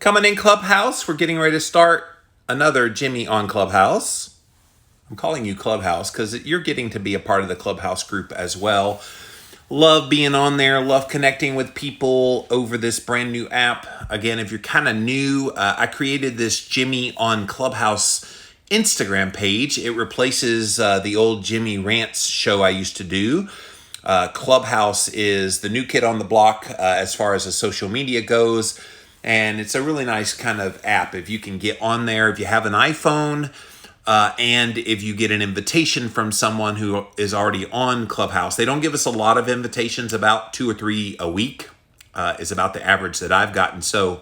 Coming in Clubhouse, we're getting ready to start another Jimmy on Clubhouse. I'm calling you Clubhouse because you're getting to be a part of the Clubhouse group as well. Love being on there, love connecting with people over this brand new app. Again, if you're kind of new, I created this Jimmy on Clubhouse Instagram page. It replaces the old Jimmy Rants show I used to do. Clubhouse is the new kid on the block as far as the social media goes. And it's a really nice kind of app. If you can get on there, if you have an iPhone, and if you get an invitation from someone who is already on Clubhouse. They don't give us a lot of invitations, about 2 or 3 a week is about the average that I've gotten. So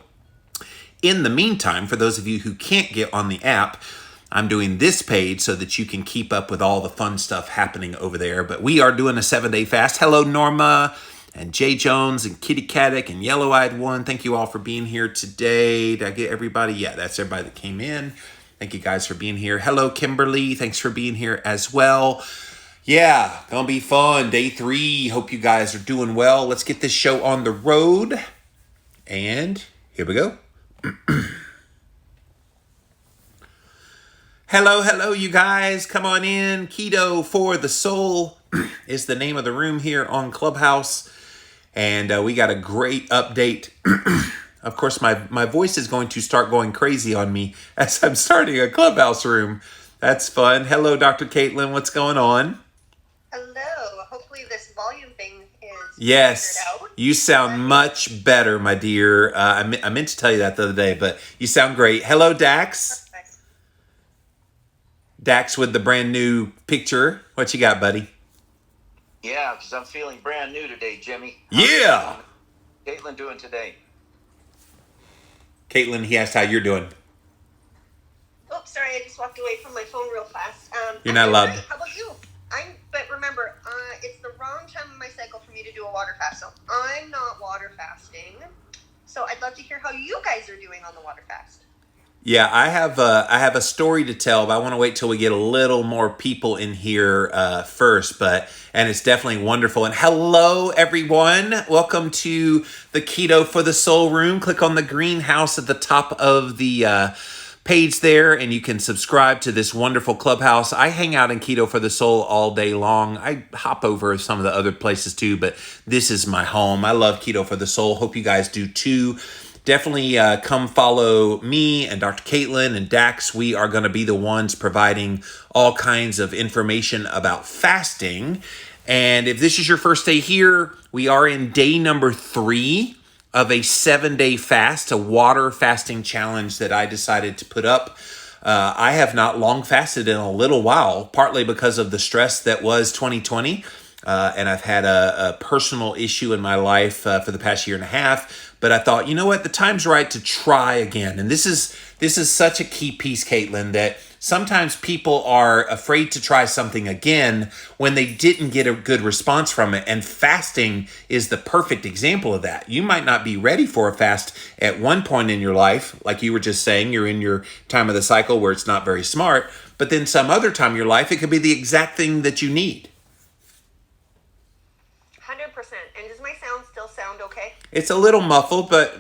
in the meantime, for those of you who can't get on the app, I'm doing this page so that you can keep up with all the fun stuff happening over there. But we are doing a 7-day fast. Hello, Norma and Jay Jones and Kitty Caddick and Yellow-Eyed One. Thank you all for being here today. Did I get everybody? Yeah, that's everybody that came in. Thank you guys for being here. Hello, Kimberly. Thanks for being here as well. Yeah, gonna be fun. Day 3. Hope you guys are doing well. Let's get this show on the road. And here we go. Hello, you guys. Come on in. Keto for the Soul is the name of the room here on Clubhouse. And we got a great update. Of course, my voice is going to start going crazy on me as I'm starting a Clubhouse room. That's fun. Hello, Dr. Caitlin. What's going on? Hello. Hopefully this volume thing is Yes, figured out. you sound much better, my dear. I meant to tell you that the other day, but you sound great. Hello, Dax. Perfect. Dax with the brand new picture. What you got, buddy? Yeah, because I'm feeling brand new today, Jimmy. Yeah. Caitlin doing today? Caitlin, he asked how you're doing. Oops, sorry, I just walked away from my phone real fast. You're not I'm allowed. great. How about you? But remember, it's the wrong time of my cycle for me to do a water fast, so I'm not water fasting. So I'd love to hear how you guys are doing on the water fast. Yeah, I have a story to tell, but I want to wait till we get a little more people in here first. And it's definitely wonderful. And hello, everyone. Welcome to the Keto for the Soul room. Click on the greenhouse at the top of the page there, and you can subscribe to this wonderful Clubhouse. I hang out in Keto for the Soul all day long. I hop over some of the other places too, but this is my home. I love Keto for the Soul. Hope you guys do too. Definitely come follow me and Dr. Caitlin and Dax. We are going to be the ones providing all kinds of information about fasting. And if this is your first day here, we are in day number 3 of a 7-day fast, a water fasting challenge that I decided to put up. I have not long fasted in a little while, partly because of the stress that was 2020. And I've had a personal issue in my life for the past year and a half. But I thought, you know what, the time's right to try again. And this is such a key piece, Caitlin, that sometimes people are afraid to try something again when they didn't get a good response from it. And fasting is the perfect example of that. You might not be ready for a fast at one point in your life. Like you were just saying, you're in your time of the cycle where it's not very smart. But then some other time in your life, it could be the exact thing that you need. 100%. And does my sound still sound okay? It's a little muffled, but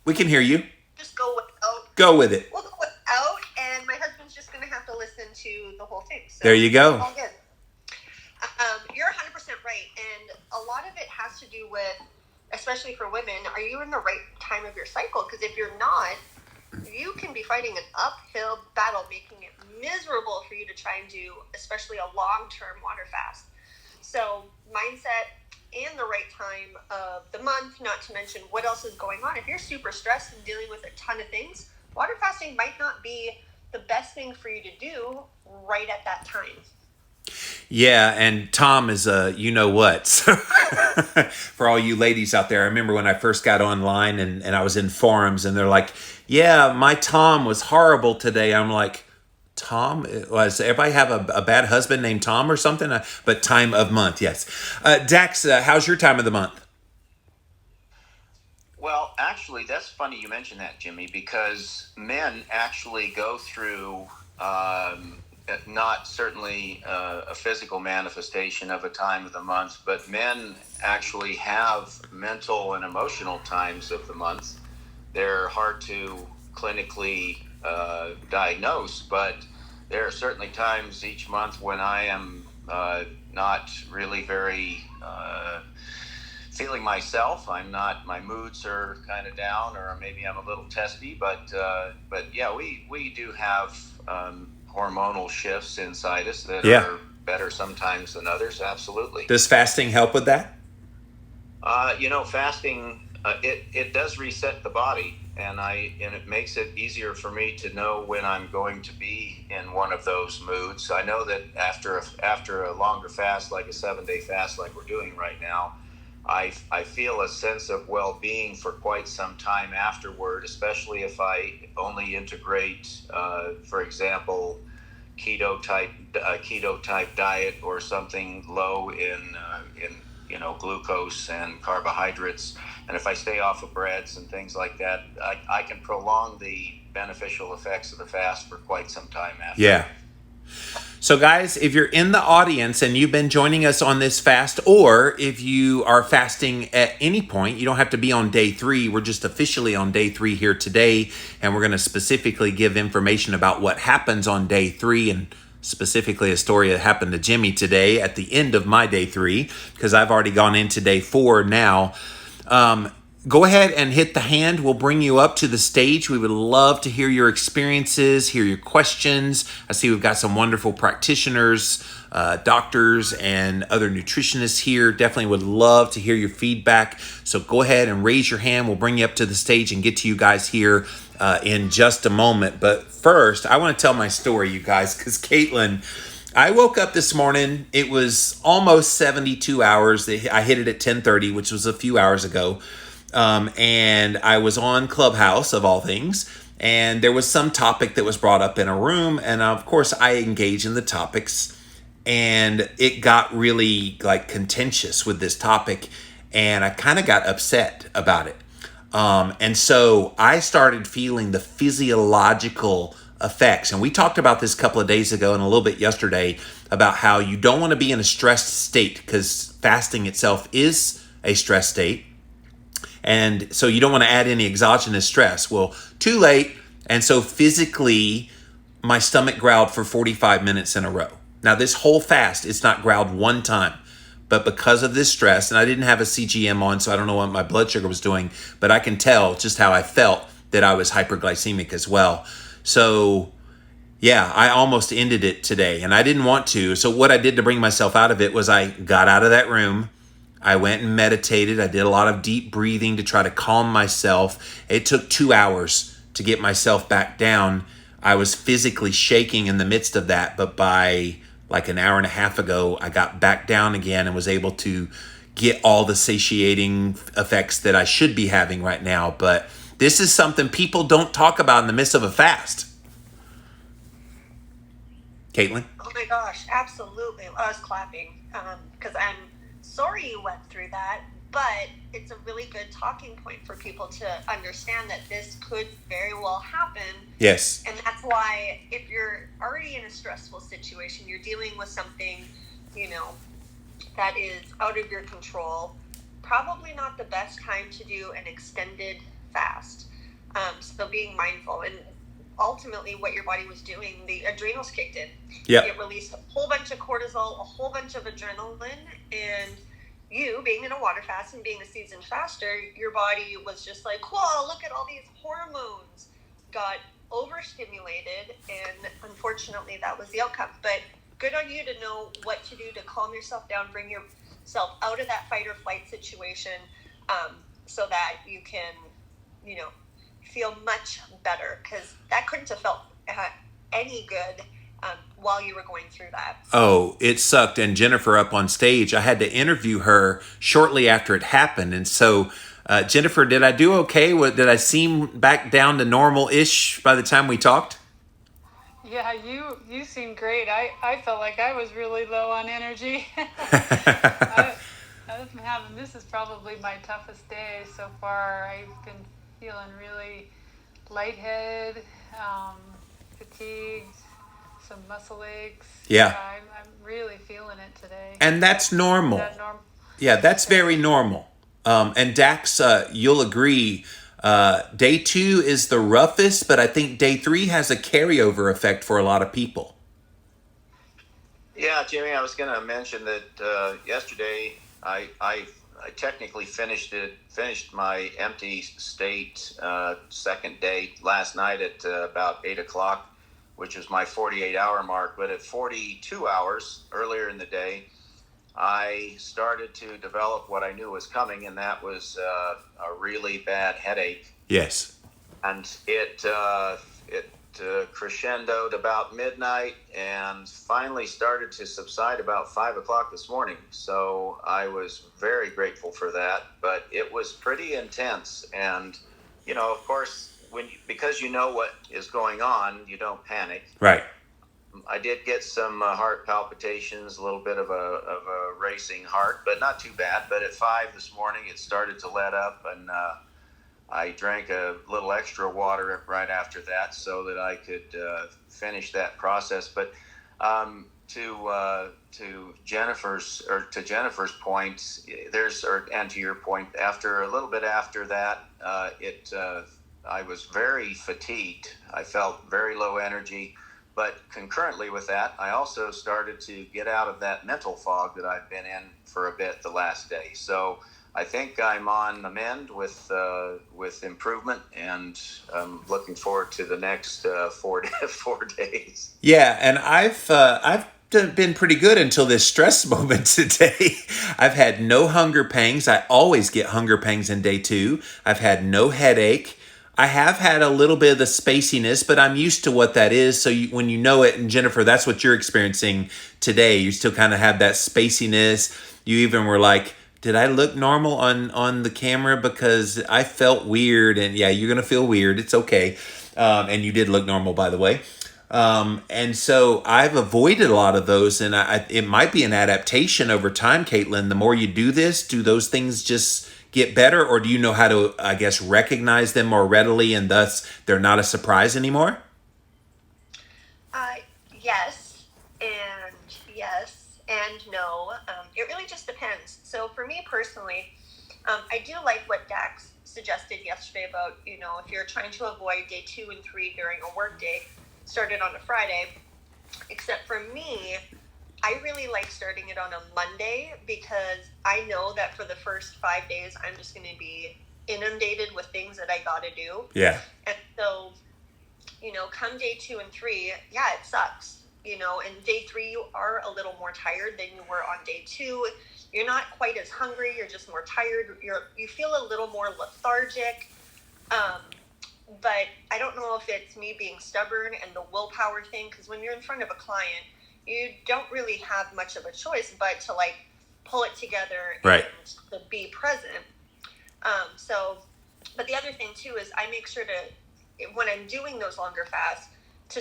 we can hear you. Just go without. Go with it. We'll go without, and my husband's just going to have to listen to the whole thing. So There you go. All good. You're 100% right, and a lot of it has to do with, especially for women, are you in the right time of your cycle? Because if you're not, you can be fighting an uphill battle, making it miserable for you to try and do, especially a long-term water fast. So mindset and the right time of the month, not to mention what else is going on. If you're super stressed and dealing with a ton of things, water fasting might not be the best thing for you to do right at that time. Yeah, and Tom is a you-know-what. For all you ladies out there, I remember when I first got online and I was in forums and they're like, yeah, my Tom was horrible today. I'm like, Tom? Does everybody have a bad husband named Tom or something? But time of month, yes. Dax, how's your time of the month? Well, actually, that's funny you mentioned that, Jimmy, because men actually go through not certainly a physical manifestation of a time of the month, but men actually have mental and emotional times of the month. they're hard to clinically diagnose, but there are certainly times each month when I am not really very feeling myself. I'm not. My moods are kind of down, or maybe I'm a little testy. But yeah, we do have hormonal shifts inside us that are better sometimes than others. Absolutely. Does fasting help with that? Fasting it does reset the body, and it makes it easier for me to know when I'm going to be in one of those moods. I know that after a longer fast, like a 7-day fast, like we're doing right now, I feel a sense of well-being for quite some time afterward, especially if I only integrate, for example, keto type diet or something low in glucose and carbohydrates. And if I stay off of breads and things like that, I can prolong the beneficial effects of the fast for quite some time after. Yeah. So guys, if you're in the audience and you've been joining us on this fast, or if you are fasting at any point, you don't have to be on day 3. We're just officially on day 3 here today, and we're going to specifically give information about what happens on day 3, and specifically a story that happened to Jimmy today at the end of my day 3, because I've already gone into day 4 now. Go ahead and hit the hand. We'll bring you up to the stage. We would love to hear your experiences, hear your questions. I see we've got some wonderful practitioners, doctors, and other nutritionists here. Definitely would love to hear your feedback. So go ahead and raise your hand. We'll bring you up to the stage and get to you guys here in just a moment. But first, I want to tell my story, you guys, because Caitlin, I woke up this morning. It was almost 72 hours. I hit it at 10:30, which was a few hours ago. And I was on Clubhouse, of all things, and there was some topic that was brought up in a room, and of course I engage in the topics, and it got really contentious with this topic, and I kind of got upset about it. And so I started feeling the physiological effects, and we talked about this a couple of days ago and a little bit yesterday about how you don't want to be in a stressed state, because fasting itself is a stress state. And so you don't want to add any exogenous stress. Well, too late. And so physically, my stomach growled for 45 minutes in a row. Now, this whole fast, it's not growled one time. But because of this stress, and I didn't have a CGM on, so I don't know what my blood sugar was doing, but I can tell just how I felt that I was hyperglycemic as well. So, yeah, I almost ended it today, and I didn't want to. So what I did to bring myself out of it was I got out of that room. I went and meditated. I did a lot of deep breathing to try to calm myself. It took 2 hours to get myself back down. I was physically shaking in the midst of that, but by like an hour and a half ago, I got back down again and was able to get all the satiating effects that I should be having right now. But this is something people don't talk about in the midst of a fast. Caitlin? Oh my gosh, absolutely. I was clapping because I'm sorry you went through that, but it's a really good talking point for people to understand that this could very well happen. Yes. And that's why if you're already in a stressful situation, you're dealing with something, that is out of your control, probably not the best time to do an extended fast. So being mindful, and ultimately what your body was doing, the adrenals kicked in. Yeah. It released a whole bunch of cortisol, a whole bunch of adrenaline, and you being in a water fast and being a seasoned faster, your body was just like, whoa, look at all these hormones, got overstimulated, and unfortunately that was the outcome. But good on you to know what to do to calm yourself down, bring yourself out of that fight or flight situation, so that you can, feel much better, because that couldn't have felt any good while you were going through that. Oh, it sucked. And Jennifer up on stage, I had to interview her shortly after it happened. And so, Jennifer, did I do okay? Did I seem back down to normal-ish by the time we talked? Yeah, you seemed great. I felt like I was really low on energy. This is probably my toughest day so far. I've been feeling really lightheaded, fatigued, some muscle aches. Yeah. I'm really feeling it today. And that's normal. Is that normal? Yeah, that's very normal. And Dax, you'll agree, Day 2 is the roughest, but I think day 3 has a carryover effect for a lot of people. Yeah, Jimmy, I was going to mention that yesterday I technically finished my empty state second day last night at about 8 o'clock, which was my 48-hour mark. But at 42 hours earlier in the day, I started to develop what I knew was coming, and that was a really bad headache. Yes. And it crescendoed about midnight and finally started to subside about 5 o'clock this morning. So I was very grateful for that, but it was pretty intense. And, of course, because you know what is going on, you don't panic. Right. I did get some heart palpitations, a little bit of a racing heart, but not too bad. But at 5 this morning, it started to let up, and I drank a little extra water right after that so that I could finish that process. But to Jennifer's point, and to your point, after a little bit after that, I was very fatigued. I felt very low energy. But concurrently with that, I also started to get out of that mental fog that I've been in for a bit the last day. So I think I'm on the mend with improvement, and I'm looking forward to the next 4 days. Yeah, and I've been pretty good until this stress moment today. I've had no hunger pangs. I always get hunger pangs in day 2. I've had no headache. I have had a little bit of the spaciness, but I'm used to what that is. So when you know it, and Jennifer, that's what you're experiencing today. You still kind of have that spaciness. You even were like, did I look normal on the camera? Because I felt weird. And yeah, you're going to feel weird. It's okay. And you did look normal, by the way. And so I've avoided a lot of those. And it might be an adaptation over time, Caitlin. The more you do this, do those things just get better? Or do you know how to, I guess, recognize them more readily and thus they're not a surprise anymore? Yes and no. It really just depends. So for me personally, I do like what Dax suggested yesterday about, if you're trying to avoid day 2 and 3 during a work day, started on a Friday. Except for me, I really like starting it on a Monday because I know that for the first 5 days, I'm just going to be inundated with things that I got to do. Yeah. And so, come day 2 and 3, yeah, it sucks. And day 3, you are a little more tired than you were on day 2. You're not quite as hungry. You're just more tired. You feel a little more lethargic. But I don't know if it's me being stubborn and the willpower thing, because when you're in front of a client, you don't really have much of a choice but to pull it together right. and to be present. But the other thing too is I make sure to, when I'm doing those longer fasts, to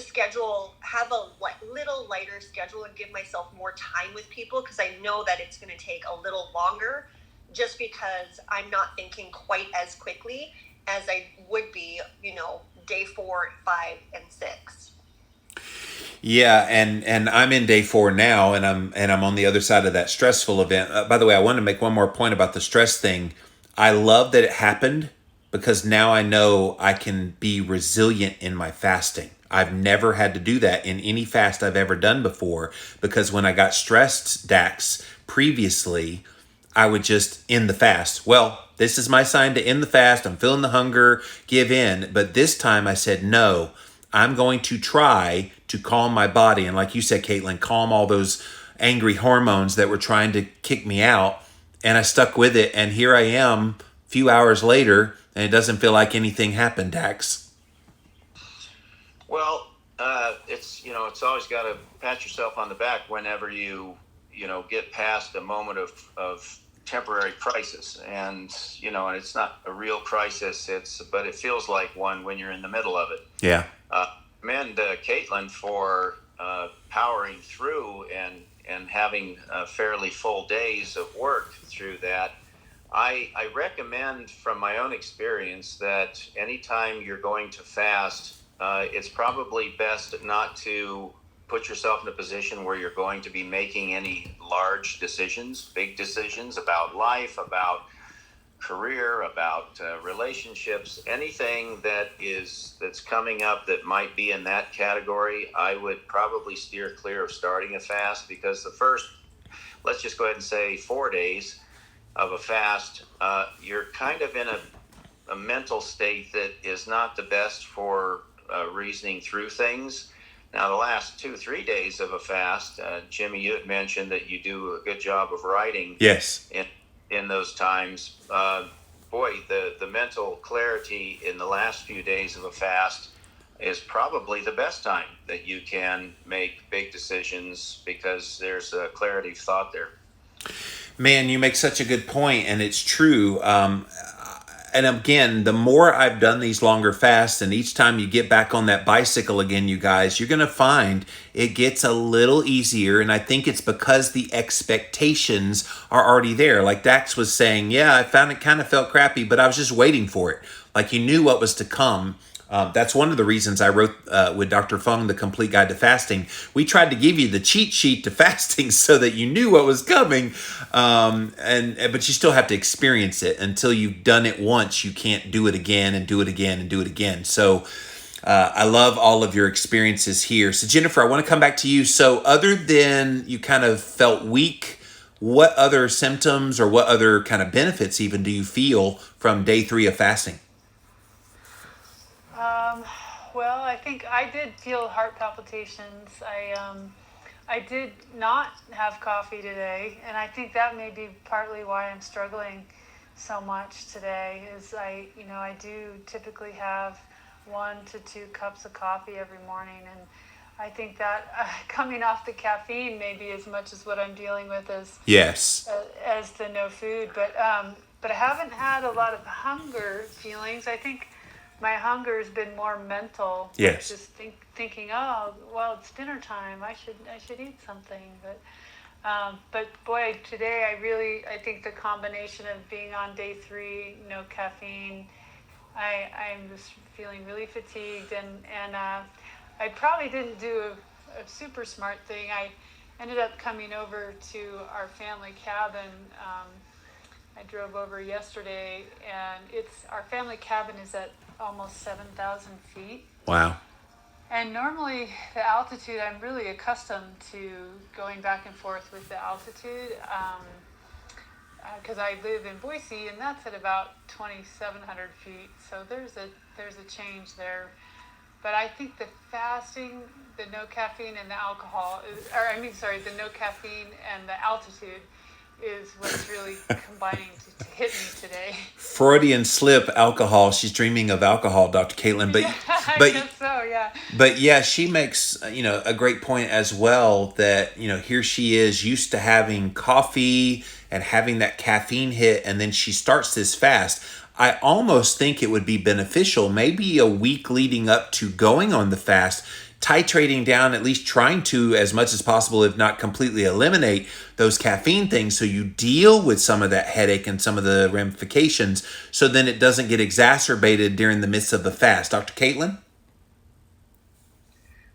have a little lighter schedule and give myself more time with people, because I know that it's going to take a little longer just because I'm not thinking quite as quickly as I would be, day 4, 5, and 6. Yeah, and I'm in day 4 now, and I'm on the other side of that stressful event. By the way, I wanted to make one more point about the stress thing. I love that it happened because now I know I can be resilient in my fasting. I've never had to do that in any fast I've ever done before, because when I got stressed, Dax, previously, I would just end the fast. Well, this is my sign to end the fast. I'm feeling the hunger, give in. But this time I said, no, I'm going to try to calm my body. And like you said, Caitlin, calm all those angry hormones that were trying to kick me out. And I stuck with it. And here I am a few hours later, and it doesn't feel like anything happened, Dax. Well, it's always got to pat yourself on the back whenever you get past a moment of temporary crisis, and and it's not a real crisis, but it feels like one when you're in the middle of it. Yeah. Commend Caitlin for powering through and having fairly full days of work through that. I recommend from my own experience that anytime you're going to fast, it's probably best not to put yourself in a position where you're going to be making any large decisions, big decisions about life, about career, about relationships, anything that's coming up that might be in that category, I would probably steer clear of starting a fast, because the first, let's just go ahead and say 4 days of a fast, you're kind of in a mental state that is not the best for reasoning through things. Now, the last 2-3 days of a fast, Jimmy, you had mentioned that you do a good job of writing. Yes. In those times. Boy, the mental clarity in the last few days of a fast is probably the best time that you can make big decisions, because there's a clarity of thought there. Man, you make such a good point, and it's true. And again, the more I've done these longer fasts, and each time you get back on that bicycle again, you guys, you're going to find it gets a little easier. And I think it's because the expectations are already there. Like Dax was saying, yeah, I found it kind of felt crappy, but I was just waiting for it. Like you knew what was to come. That's one of the reasons I wrote with Dr. Fung, The Complete Guide to Fasting. We tried to give you the cheat sheet to fasting so that you knew what was coming, but you still have to experience it. Until you've done it once, you can't do it again and do it again and do it again. So I love all of your experiences here. So Jennifer, I want to come back to you. So other than you kind of felt weak, what other symptoms or what other kind of benefits even do you feel from day 3 of fasting? Well, I think I did feel heart palpitations. I did not have coffee today, and I think that may be partly why I'm struggling so much today. Is I do typically have 1 to 2 cups of coffee every morning, and I think that coming off the caffeine may be as much as what I'm dealing with as the no food. But I haven't had a lot of hunger feelings. I think my hunger has been more mental. Yes. Just thinking, oh, well, it's dinner time. I should eat something. But boy, today I think the combination of being on day 3, no caffeine, I'm just feeling really fatigued, and I probably didn't do a super smart thing. I ended up coming over to our family cabin. I drove over yesterday, and our family cabin is at almost 7,000 feet. Wow. And normally the altitude, I'm really accustomed to going back and forth with the altitude, because I live in Boise, and that's at about 2,700 feet. So there's a change there. But I think the fasting, the no caffeine and the the no caffeine and the altitude is what's really combining to hit me today. Freudian slip, alcohol. She's dreaming of alcohol, Dr. Caitlin. But, Yeah, I guess so, yeah. But yeah, she makes, a great point as well that, here she is used to having coffee and having that caffeine hit, and then she starts this fast. I almost think it would be beneficial, maybe a week leading up to going on the fast, titrating down, at least trying to, as much as possible, if not completely eliminate those caffeine things, so you deal with some of that headache and some of the ramifications, so then it doesn't get exacerbated during the midst of the fast. Dr. Caitlin?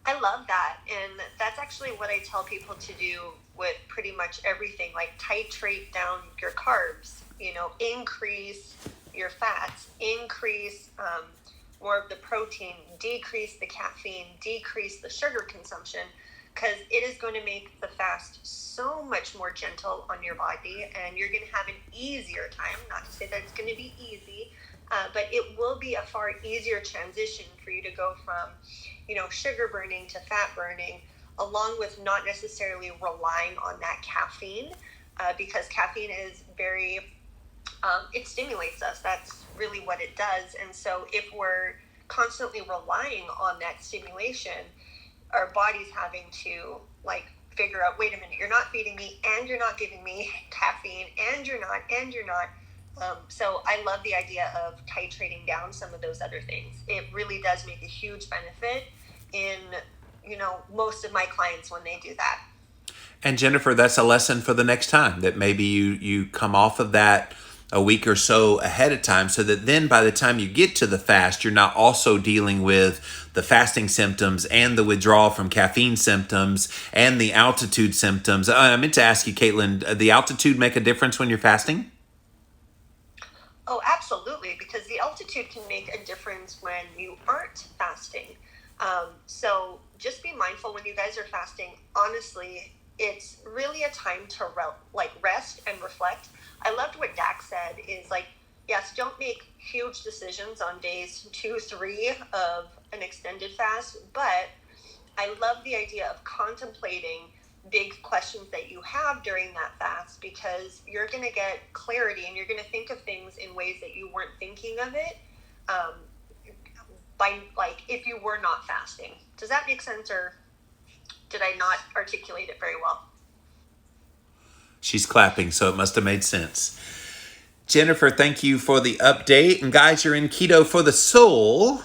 I love that. And that's actually what I tell people to do with pretty much everything, like titrate down your carbs, increase your fats, increase more of the protein, decrease the caffeine, decrease the sugar consumption, because it is going to make the fast so much more gentle on your body, and you're going to have an easier time. Not to say that it's going to be easy, but it will be a far easier transition for you to go from, sugar burning to fat burning, along with not necessarily relying on that caffeine, because caffeine is very it stimulates us. That's really what it does. And so if we're constantly relying on that stimulation, our body's having to figure out, wait a minute, you're not feeding me, and you're not giving me caffeine, and you're not. So I love the idea of titrating down some of those other things. It really does make a huge benefit in, most of my clients when they do that. And Jennifer, that's a lesson for the next time, that maybe you come off of that a week or so ahead of time, so that then by the time you get to the fast, you're not also dealing with the fasting symptoms and the withdrawal from caffeine symptoms and the altitude symptoms. I meant to ask you, Caitlin, the altitude make a difference when you're fasting? Oh, absolutely, because the altitude can make a difference when you aren't fasting. So just be mindful when you guys are fasting. Honestly, it's really a time to rest and reflect. I loved what Dax said is like, yes, don't make huge decisions on days 2, 3 of an extended fast, but I love the idea of contemplating big questions that you have during that fast, because you're going to get clarity and you're going to think of things in ways that you weren't thinking of it um, by like if you were not fasting. Does that make sense, or did I not articulate it very well? She's clapping, so it must have made sense. Jennifer, thank you for the update. And guys, you're in Keto for the Soul.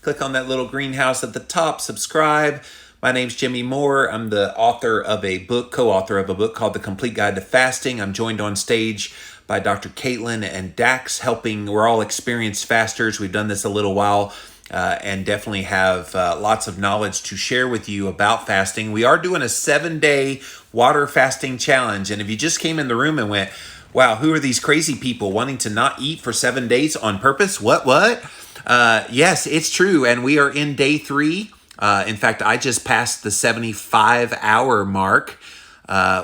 Click on that little greenhouse at the top, subscribe. My name's Jimmy Moore. I'm the author of a book, co-author of a book called The Complete Guide to Fasting. I'm joined on stage by Dr. Caitlin and Dax, we're all experienced fasters. We've done this a little while and definitely have lots of knowledge to share with you about fasting. We are doing a 7-day water fasting challenge. And if you just came in the room and went, wow, who are these crazy people wanting to not eat for 7 days on purpose? What? Yes, it's true. And we are in day 3. In fact, I just passed the 75-hour mark,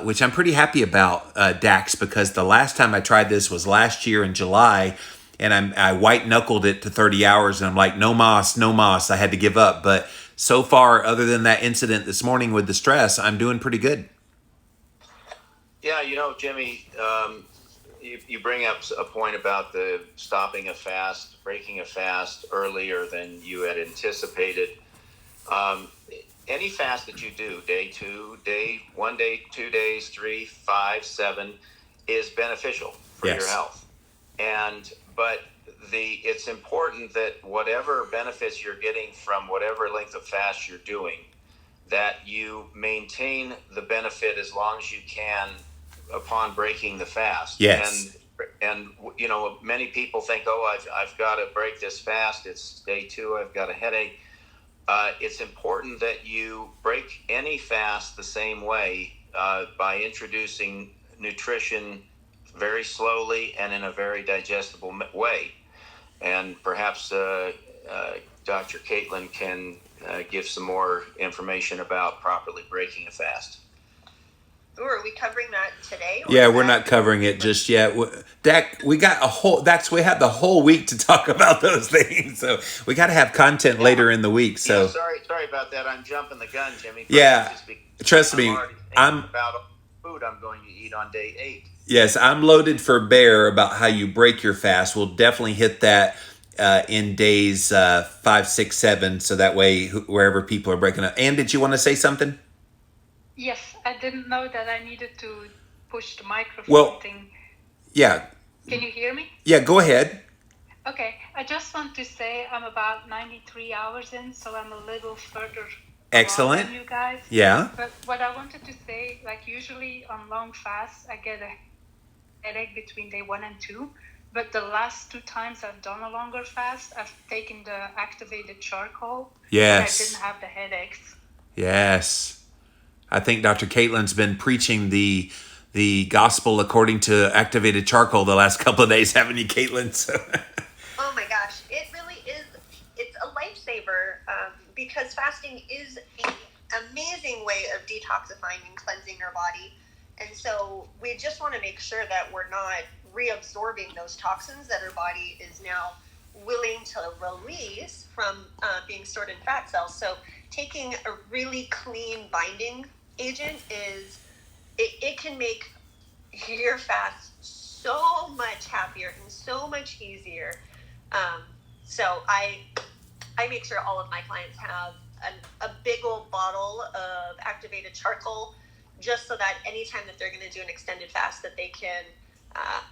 which I'm pretty happy about, Dax, because the last time I tried this was last year in July, and I white-knuckled it to 30 hours, and I'm like, no mas, no mas. I had to give up. But so far, other than that incident this morning with the stress, I'm doing pretty good. Yeah, Jimmy, you bring up a point about the stopping a fast, breaking a fast earlier than you had anticipated. Any fast that you do, day 2, day 1 day, 2 days, 3, 5, 7, is beneficial for your health. But it's important that whatever benefits you're getting from whatever length of fast you're doing, that you maintain the benefit as long as you can upon breaking the fast. Yes. And many people think, oh, I've got to break this fast. It's day 2. I've got a headache. It's important that you break any fast the same way by introducing nutrition very slowly and in a very digestible way. And perhaps Dr. Caitlin can give some more information about properly breaking a fast. Ooh, are we covering that today? Yeah, we're not covering it just yet. Dak, we have the whole week to talk about those things. So we got to have content later in the week. So sorry about that. I'm jumping the gun, Jimmy. Yeah, trust me. I'm about food I'm going to eat on day 8. Yes, I'm loaded for bear about how you break your fast. We'll definitely hit that in days 5, 6, 7. So that way, wherever people are breaking up. Ann, did you want to say something? Yes, I didn't know that I needed to push the microphone thing. Yeah. Can you hear me? Yeah, go ahead. Okay, I just want to say I'm about 93 hours in, so I'm a little further Excellent. along than you guys. Yeah. But what I wanted to say, like usually on long fasts, I get a headache between day 1 and 2. But the last 2 times I've done a longer fast, I've taken the activated charcoal. Yes. And I didn't have the headaches. Yes. I think Dr. Caitlin's been preaching the gospel according to activated charcoal the last couple of days, haven't you, Caitlin? So. Oh my gosh, it really is. It's a lifesaver because fasting is an amazing way of detoxifying and cleansing your body. And so we just want to make sure that we're not reabsorbing those toxins that our body is now willing to release from being stored in fat cells. So taking a really clean binding agent it can make your fast so much happier and so much easier. So I make sure all of my clients have a big old bottle of activated charcoal, just so that anytime that they're going to do an extended fast, that they can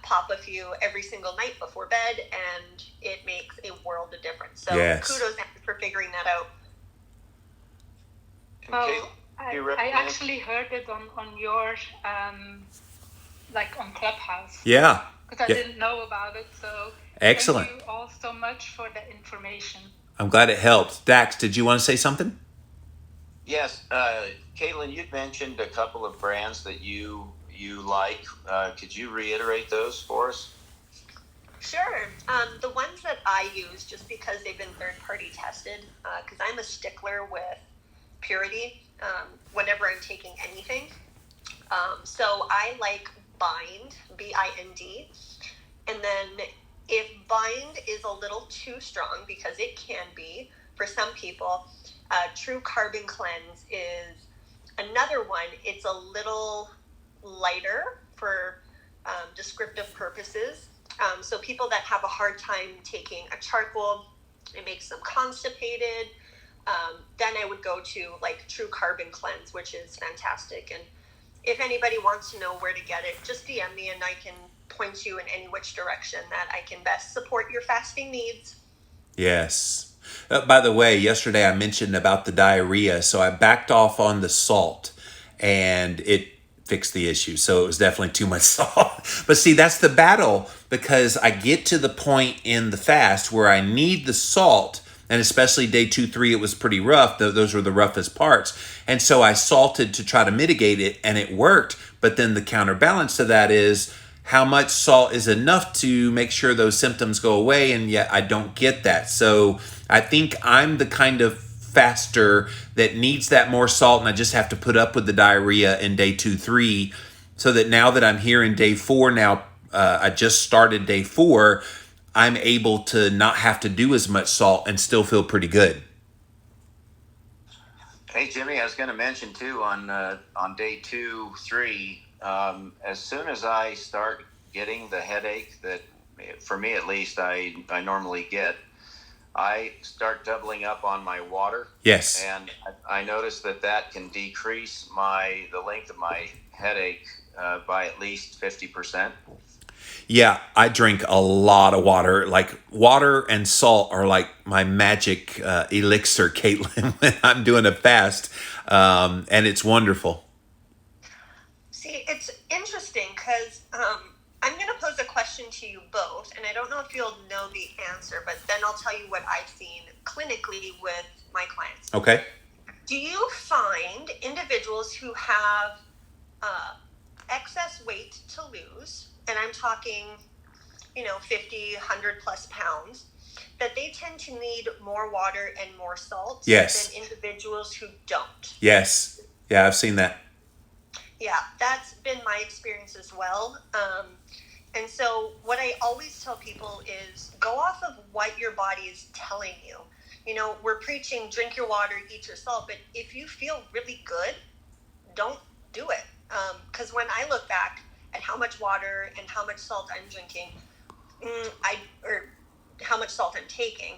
pop a few every single night before bed, and it makes a world of difference. So kudos for figuring that out. Well, I actually heard it on your, like on Clubhouse. Yeah. Because I didn't know about it, so excellent. Thank you all so much for the information. I'm glad it helped. Dax, did you want to say something? Yes. Caitlin, you'd mentioned a couple of brands that you like. Could you reiterate those for us? Sure. The ones that I use, just because they've been third-party tested, because I'm a stickler with purity whenever I'm taking anything. So I like Bind, Bind. And then if Bind is a little too strong, because it can be for some people, True Carbon Cleanse is another one. It's a little lighter for descriptive purposes. So people that have a hard time taking a charcoal, it makes them constipated. Then I would go to like True Carbon Cleanse, which is fantastic. And if anybody wants to know where to get it, just DM me and I can point you in any which direction that I can best support your fasting needs. Yes. By the way, yesterday I mentioned about the diarrhea, so I backed off on the salt and it fixed the issue. So it was definitely too much salt. But see, that's the battle, because I get to the point in the fast where I need the salt, and especially day 2, 3, it was pretty rough. Those were the roughest parts. And so I salted to try to mitigate it, and it worked. But then the counterbalance to that is, how much salt is enough to make sure those symptoms go away, and yet I don't get that. So I think I'm the kind of faster that needs that more salt, and I just have to put up with the diarrhea in day 2, 3, so that now that I'm here in day 4 now, I just started day 4, I'm able to not have to do as much salt and still feel pretty good. Hey, Jimmy, I was going to mention too on day 2, 3, as soon as I start getting the headache that, for me at least, I normally get, I start doubling up on my water. Yes. And I notice that can decrease the length of my headache by at least 50%. Yeah, I drink a lot of water. Like, water and salt are like my magic elixir, Caitlin, when I'm doing a fast. And it's wonderful. See, it's interesting because I'm going to pose a question to you both, and I don't know if you'll know the answer, but then I'll tell you what I've seen clinically with my clients. Okay. Do you find individuals who have excess weight to lose, and I'm talking, 50, 100 plus pounds, that they tend to need more water and more salt Yes. than individuals who don't? Yes. Yeah, I've seen that. Yeah, that's been my experience as well. And so what I always tell people is go off of what your body is telling you. We're preaching drink your water, eat your salt, but if you feel really good, don't do it. Because when I look back at how much water and how much salt I'm drinking, or how much salt I'm taking,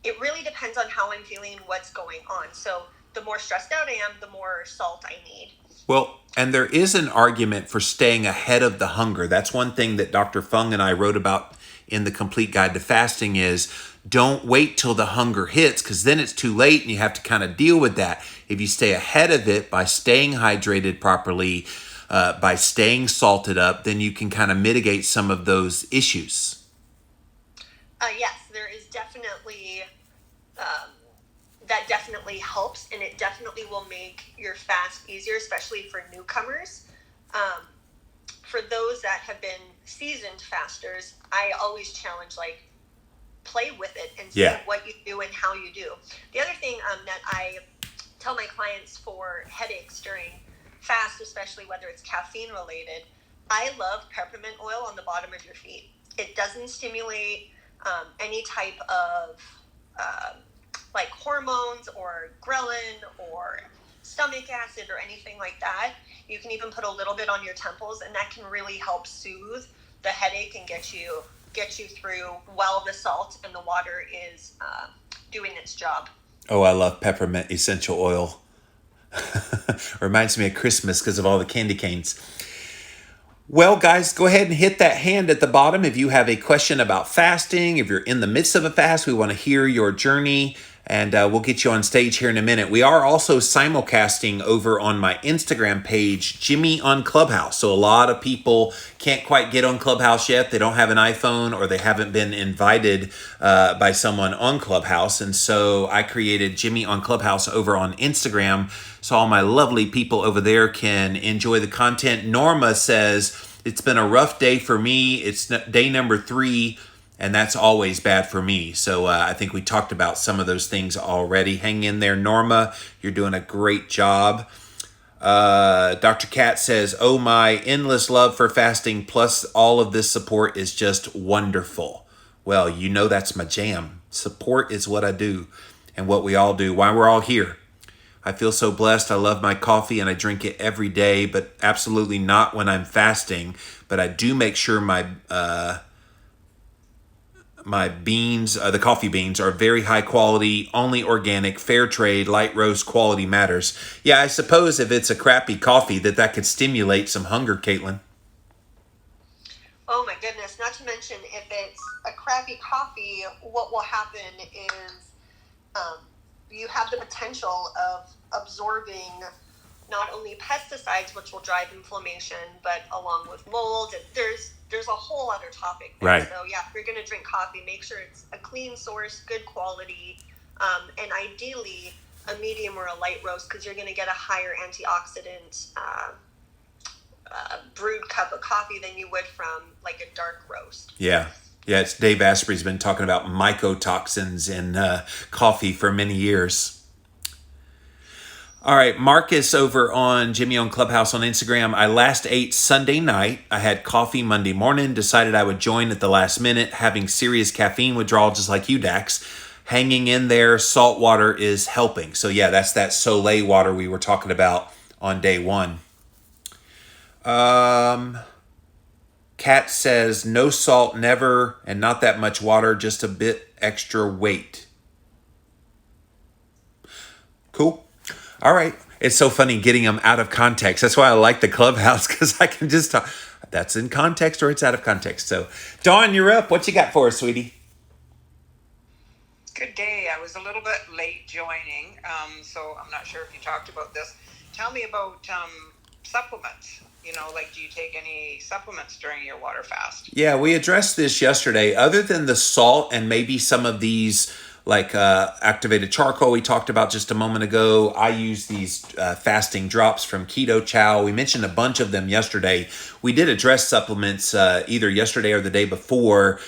it really depends on how I'm feeling and what's going on. So the more stressed out I am, the more salt I need. Well, and there is an argument for staying ahead of the hunger. That's one thing that Dr. Fung and I wrote about in the Complete Guide to Fasting is don't wait till the hunger hits, because then it's too late and you have to kind of deal with that. If you stay ahead of it by staying hydrated properly, by staying salted up, then you can kind of mitigate some of those issues. Yes, there is definitely, that definitely helps, and it definitely will make your fast easier, especially for newcomers. For those that have been seasoned fasters, I always challenge, play with it and see what you do and how you do. The other thing that I tell my clients for headaches during fast, especially whether it's caffeine related, I love peppermint oil on the bottom of your feet. It doesn't stimulate any type of hormones or ghrelin or stomach acid or anything like that. You can even put a little bit on your temples, and that can really help soothe the headache and get you through while the salt and the water is doing its job. Oh, I love peppermint essential oil. Reminds me of Christmas because of all the candy canes. Well, guys, go ahead and hit that hand at the bottom if you have a question about fasting. If you're in the midst of a fast, we want to hear your journey, and we'll get you on stage here in a minute. We are also simulcasting over on my Instagram page, Jimmy on Clubhouse. So a lot of people can't quite get on Clubhouse yet. They don't have an iPhone, or they haven't been invited by someone on Clubhouse. And so I created Jimmy on Clubhouse over on Instagram, so all my lovely people over there can enjoy the content. Norma says, it's been a rough day for me. It's day number 3. And that's always bad for me. So I think we talked about some of those things already. Hang in there, Norma. You're doing a great job. Dr. Kat says, oh, my endless love for fasting plus all of this support is just wonderful. Well, you know that's my jam. Support is what I do and what we all do, why we're all here. I feel so blessed. I love my coffee and I drink it every day, but absolutely not when I'm fasting. But I do make sure my beans, the coffee beans, are very high quality, only organic, fair trade, light roast, quality matters. Yeah, I suppose if it's a crappy coffee that could stimulate some hunger, Caitlin. Oh my goodness, not to mention if it's a crappy coffee, what will happen is you have the potential of absorbing not only pesticides, which will drive inflammation, but along with mold. There's a whole other topic there. Right. So yeah, if you're going to drink coffee, make sure it's a clean source, good quality, and ideally a medium or a light roast, because you're going to get a higher antioxidant brewed cup of coffee than you would from like a dark roast. Yeah. Yeah, it's Dave Asprey's been talking about mycotoxins in coffee for many years. All right, Marcus over on Jimmy on Clubhouse on Instagram. I last ate Sunday night. I had coffee Monday morning, decided I would join at the last minute, having serious caffeine withdrawal just like you, Dax. Hanging in there, salt water is helping. So yeah, that's that Soleil water we were talking about on day one. Kat says, no salt, never, and not that much water, just a bit extra weight. Cool. All right. It's so funny getting them out of context. That's why I like the Clubhouse, because I can just talk. That's in context or it's out of context. So, Dawn, you're up. What you got for us, sweetie? Good day. I was a little bit late joining, so I'm not sure if you talked about this. Tell me about supplements. You know, like, do you take any supplements during your water fast? Yeah, we addressed this yesterday. Other than the salt and maybe some of these, like activated charcoal we talked about just a moment ago, I use these fasting drops from Keto Chow. We mentioned a bunch of them yesterday. We did address supplements either yesterday or the day before.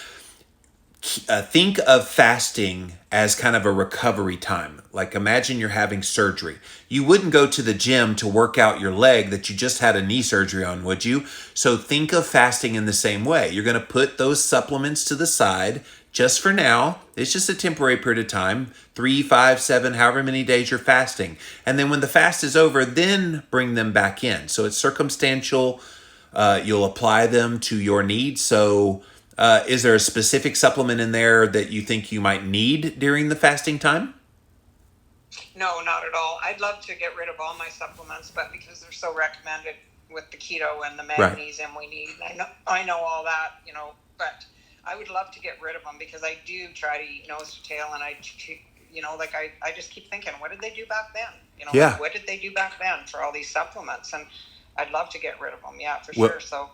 Think of fasting as kind of a recovery time. Like, imagine you're having surgery. You wouldn't go to the gym to work out your leg that you just had a knee surgery on, would you? So think of fasting in the same way. You're going to put those supplements to the side just for now. It's just a temporary period of time, 3, 5, 7, however many days you're fasting. And then when the fast is over, then bring them back in. So it's circumstantial. You'll apply them to your needs. So is there a specific supplement in there that you think you might need during the fasting time? No, not at all. I'd love to get rid of all my supplements, but because they're so recommended with the keto and the magnesium we need, I know all that, you know, but I would love to get rid of them because I do try to eat nose to tail, and I just keep thinking, what did they do back then? You know, Yeah. what did they do back then for all these supplements? And I'd love to get rid of them. Yeah, for sure. So.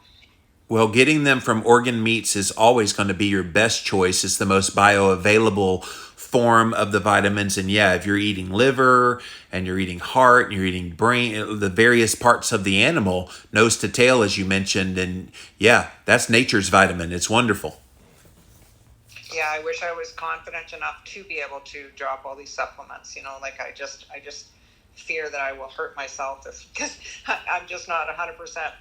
Well, getting them from organ meats is always going to be your best choice. It's the most bioavailable form of the vitamins. And yeah, if you're eating liver and you're eating heart and you're eating brain, the various parts of the animal, nose to tail, as you mentioned, and yeah, that's nature's vitamin. It's wonderful. Yeah, I wish I was confident enough to be able to drop all these supplements. You know, like I just fear that I will hurt myself because I'm just not 100%.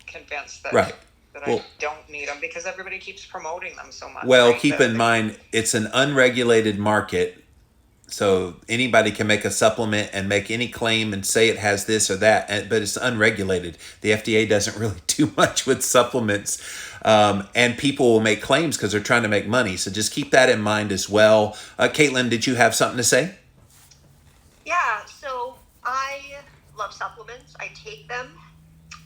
Convinced that, right. I don't need them because everybody keeps promoting them so much. Well, right? keep in mind, it's an unregulated market. So anybody can make a supplement and make any claim and say it has this or that, but it's unregulated. The FDA doesn't really do much with supplements. And people will make claims because they're trying to make money. So just keep that in mind as well. Caitlin, did you have something to say? Yeah, so I love supplements. I take them.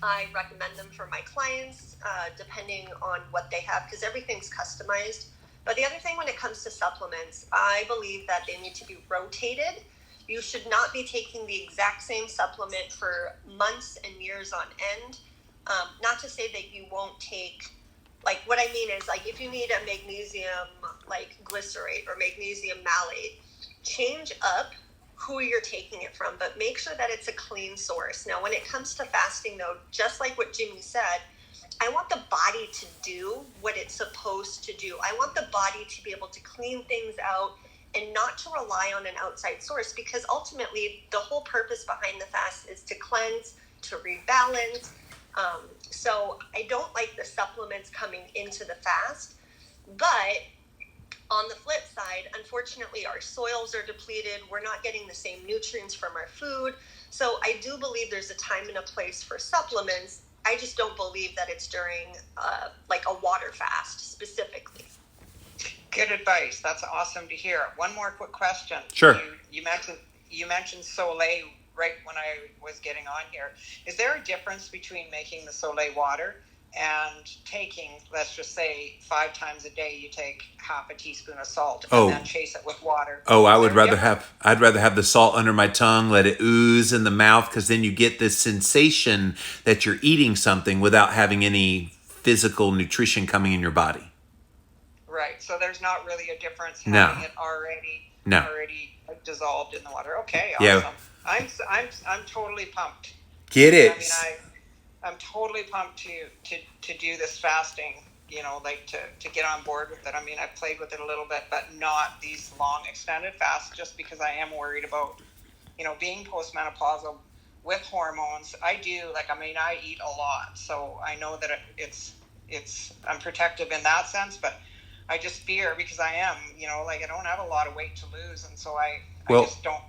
I recommend them for my clients, depending on what they have, because everything's customized. But the other thing when it comes to supplements, I believe that they need to be rotated. You should not be taking the exact same supplement for months and years on end. Not to say that you won't take, like, what I mean is, like, if you need a magnesium, like, glycerate or magnesium malate, change up who you're taking it from, but make sure that it's a clean source. Now, when it comes to fasting, though, just like what Jimmy said, I want the body to do what it's supposed to do. I want the body to be able to clean things out and not to rely on an outside source, because ultimately the whole purpose behind the fast is to cleanse, to rebalance. So I don't like the supplements coming into the fast, but on the flip side, unfortunately, our soils are depleted. We're not getting the same nutrients from our food. So I do believe there's a time and a place for supplements. I just don't believe that it's during like a water fast specifically. Good advice. That's awesome to hear. One more quick question. Sure. You mentioned Soleil right when I was getting on here. Is there a difference between making the Soleil water and taking, let's just say, 5 times a day, you take half a teaspoon of salt and then chase it with water? I'd rather have the salt under my tongue, let it ooze in the mouth, because then you get this sensation that you're eating something without having any physical nutrition coming in your body. Right. So there's not really a difference having it already dissolved in the water. Okay. Awesome. Yeah. I'm totally pumped. Get it. I mean, I'm totally pumped to do this fasting, like to get on board with it. I mean, I've played with it a little bit, but not these long extended fasts, just because I am worried about, being postmenopausal with hormones. I eat a lot, so I know that I'm protective in that sense, but I just fear, because I am, I don't have a lot of weight to lose. And so I just don't.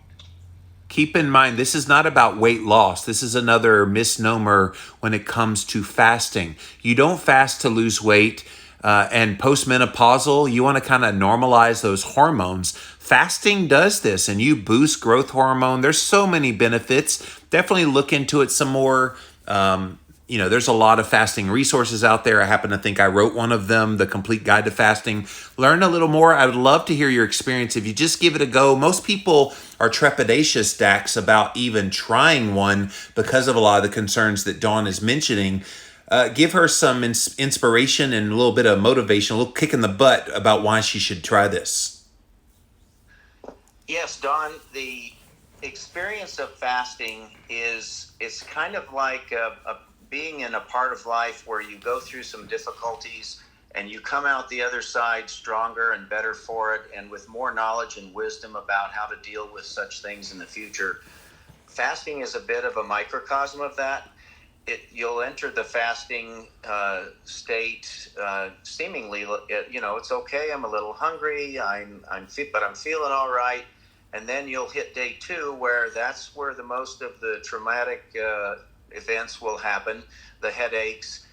Keep in mind, this is not about weight loss. This is another misnomer when it comes to fasting. You don't fast to lose weight. And postmenopausal, you want to kind of normalize those hormones. Fasting does this, and you boost growth hormone. There's so many benefits. Definitely look into it some more. There's a lot of fasting resources out there. I happen to think I wrote one of them, The Complete Guide to Fasting. Learn a little more. I would love to hear your experience if you just give it a go. Most people are trepidatious, Dax, about even trying one because of a lot of the concerns that Dawn is mentioning. Give her some inspiration and a little bit of motivation, a little kick in the butt about why she should try this. Yes, Dawn, the experience of fasting it's kind of like being in a part of life where you go through some difficulties and you come out the other side stronger and better for it, and with more knowledge and wisdom about how to deal with such things in the future. Fasting is a bit of a microcosm of that. You'll enter the fasting state seemingly, it's okay, I'm a little hungry, but I'm feeling all right. And then you'll hit day 2, where that's where the most of the traumatic events will happen. The headaches,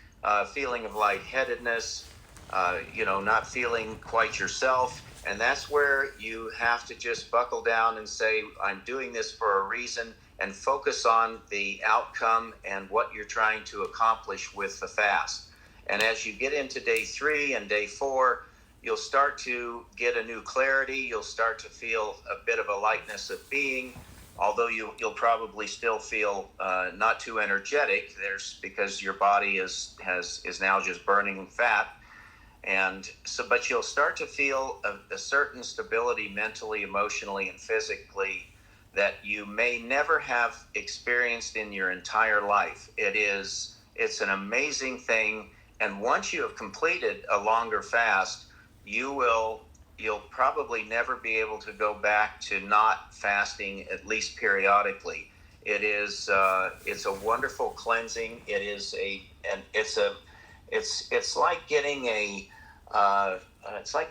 feeling of lightheadedness, not feeling quite yourself. And that's where you have to just buckle down and say, I'm doing this for a reason, and focus on the outcome and what you're trying to accomplish with the fast. And as you get into day 3 and day 4, you'll start to get a new clarity. You'll start to feel a bit of a lightness of being, although you'll probably still feel not too energetic. Because your body is now just burning fat, and so, but you'll start to feel a certain stability mentally, emotionally, and physically that you may never have experienced in your entire life. It's an amazing thing, and once you have completed a longer fast, you'll probably never be able to go back to not fasting, at least periodically. It's a wonderful cleansing. It's like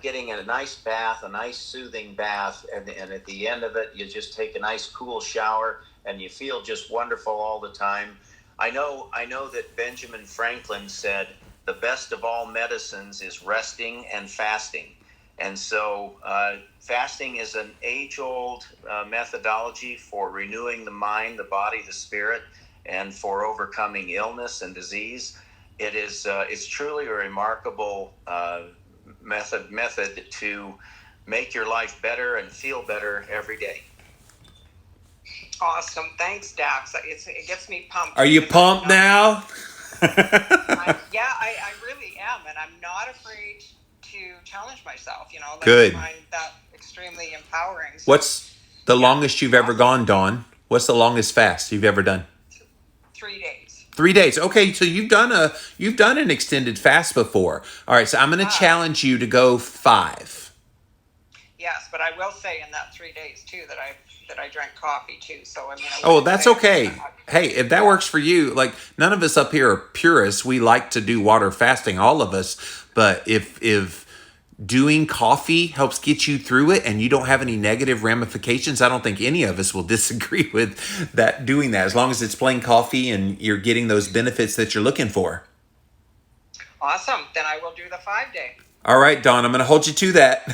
getting a nice bath, a nice soothing bath, and at the end of it, you just take a nice cool shower, and you feel just wonderful all the time. I know that Benjamin Franklin said the best of all medicines is resting and fasting. And so fasting is an age-old methodology for renewing the mind, the body, the spirit, and for overcoming illness and disease. It's truly a remarkable method to make your life better and feel better every day. Awesome. Thanks, Dax. It gets me pumped. Are you pumped now? I really am, and I'm not afraid to challenge myself. Good. I find that extremely empowering. So, What's the longest you've ever gone, Dawn? What's the longest fast you've ever done? 3 days. 3 days. Okay, so you've done an extended fast before. All right, so I'm going to challenge you to go 5. Yes, but I will say in that 3 days too that I drank coffee too. So I mean, Oh, that's okay. Hey, if that works for you, like none of us up here are purists. We like to do water fasting, all of us. But if doing coffee helps get you through it and you don't have any negative ramifications, I don't think any of us will disagree with that, doing that, as long as it's plain coffee and you're getting those benefits that you're looking for. Awesome. Then I will do the 5-day. All right, Dawn, I'm going to hold you to that.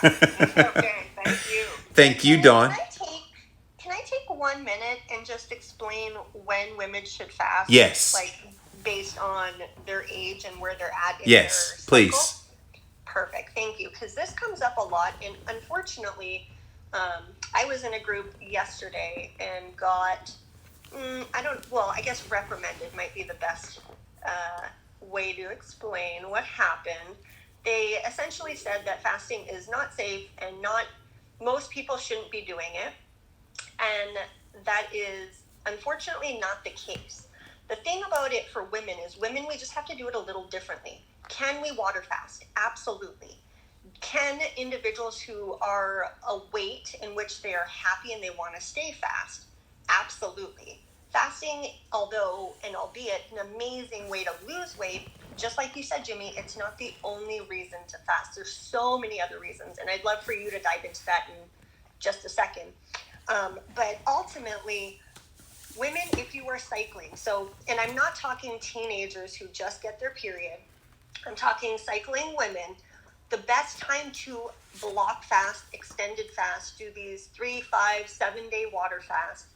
Okay, thank you. Thank you, Dawn. Can I take 1 minute and just explain when women should fast? Yes. Like based on their age and where they're at in Yes, their cycle? please. Perfect. Thank you. Because this comes up a lot. And unfortunately, I was in a group yesterday and got, I guess reprimanded might be the best way to explain what happened. They essentially said that fasting is not safe and most people shouldn't be doing it. And that is unfortunately not the case. The thing about it for women is we just have to do it a little differently. Can we water fast? Absolutely. Can individuals who are a weight in which they are happy and they want to stay fast? Absolutely. Fasting, albeit an amazing way to lose weight, just like you said, Jimmy, it's not the only reason to fast. There's so many other reasons, and I'd love for you to dive into that in just a second. But ultimately, women, if you are cycling, and I'm not talking teenagers who just get their period, I'm talking cycling women, the best time to block fast, extended fast, do these 3, 5, 7-day water fast,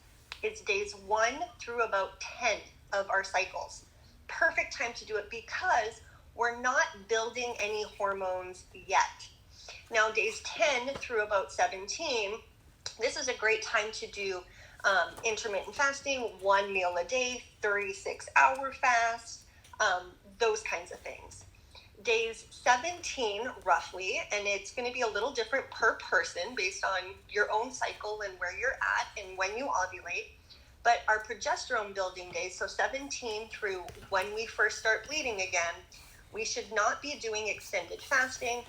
it's days 1 through about 10 of our cycles. Perfect time to do it because we're not building any hormones yet. Now, days 10 through about 17, this is a great time to do intermittent fasting, 1 meal a day, 36-hour fast, those kinds of things. Days 17, roughly, and it's going to be a little different per person based on your own cycle and where you're at and when you ovulate. But our progesterone building days, so 17 through when we first start bleeding again, we should not be doing extended fasting.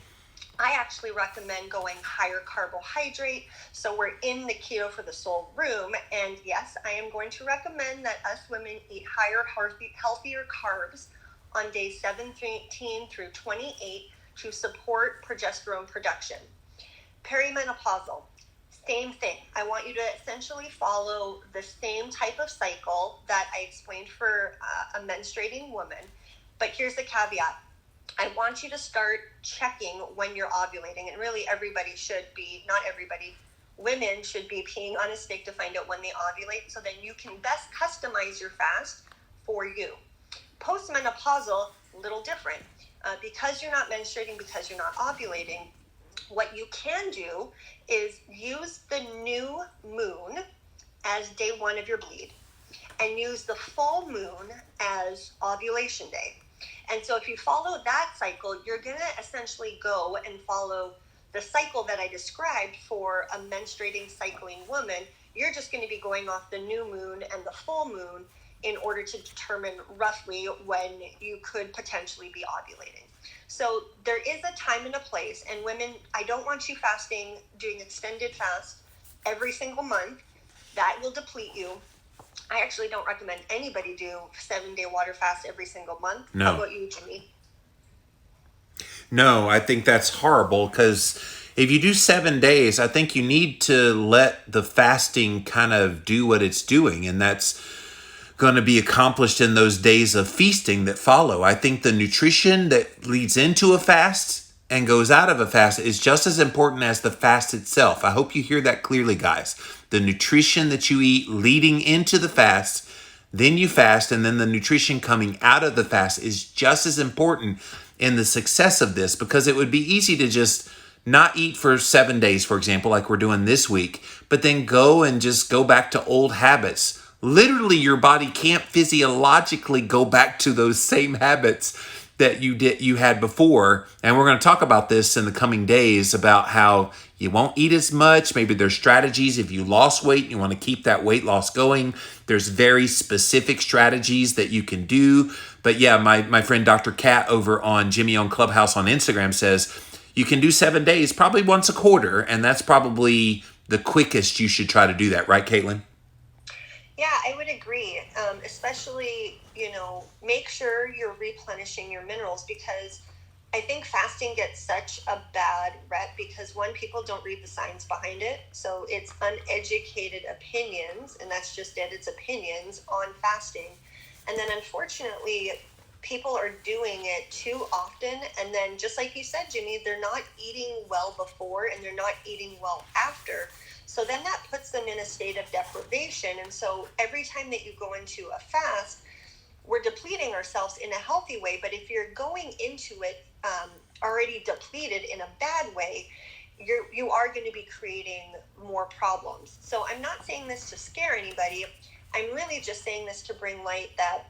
I actually recommend going higher carbohydrate. So we're in the Keto for the Soul room. And yes, I am going to recommend that us women eat higher, healthier carbs on days 17 through 28 to support progesterone production. Perimenopausal, same thing. I want you to essentially follow the same type of cycle that I explained for a menstruating woman. But here's the caveat. I want you to start checking when you're ovulating. And really everybody should be, not everybody, women should be peeing on a stick to find out when they ovulate so then you can best customize your fast for you. Postmenopausal, a little different. Because you're not menstruating, because you're not ovulating, what you can do is use the new moon as day 1 of your bleed and use the full moon as ovulation day. And so if you follow that cycle, you're going to essentially go and follow the cycle that I described for a menstruating cycling woman. You're just going to be going off the new moon and the full moon in order to determine roughly when you could potentially be ovulating. So there is a time and a place. And women, I don't want you fasting, doing extended fast every single month. That will deplete you. I actually don't recommend anybody do 7-day water fast every single month. No. How about you, Jimmy? No, I think that's horrible because if you do 7 days, I think you need to let the fasting kind of do what it's doing. And that's going to be accomplished in those days of feasting that follow. I think the nutrition that leads into a fast and goes out of a fast is just as important as the fast itself. I hope you hear that clearly, guys. The nutrition that you eat leading into the fast, then you fast, and then the nutrition coming out of the fast is just as important in the success of this, because it would be easy to just not eat for 7 days, for example, like we're doing this week, but then go and just go back to old habits. Literally, your body can't physiologically go back to those same habits that you had before, and we're going to talk about this in the coming days about how you won't eat as much. Maybe there's strategies if you lost weight and you want to keep that weight loss going. There's very specific strategies that you can do. But yeah, my friend Dr. Kat over on Jimmy on Clubhouse on Instagram says you can do 7 days, probably once a quarter, and that's probably the quickest you should try to do that, right, Caitlin? Yeah, I would agree. Especially, make sure you're replenishing your minerals, because I think fasting gets such a bad rep because, one, people don't read the science behind it. So it's uneducated opinions, and that's just it. It's opinions on fasting. And then unfortunately, people are doing it too often. And then, just like you said, Jimmy, they're not eating well before and they're not eating well after. So then that puts them in a state of deprivation. And so every time that you go into a fast, we're depleting ourselves in a healthy way. But if you're going into it already depleted in a bad way, you are going to be creating more problems. So I'm not saying this to scare anybody. I'm really just saying this to bring light that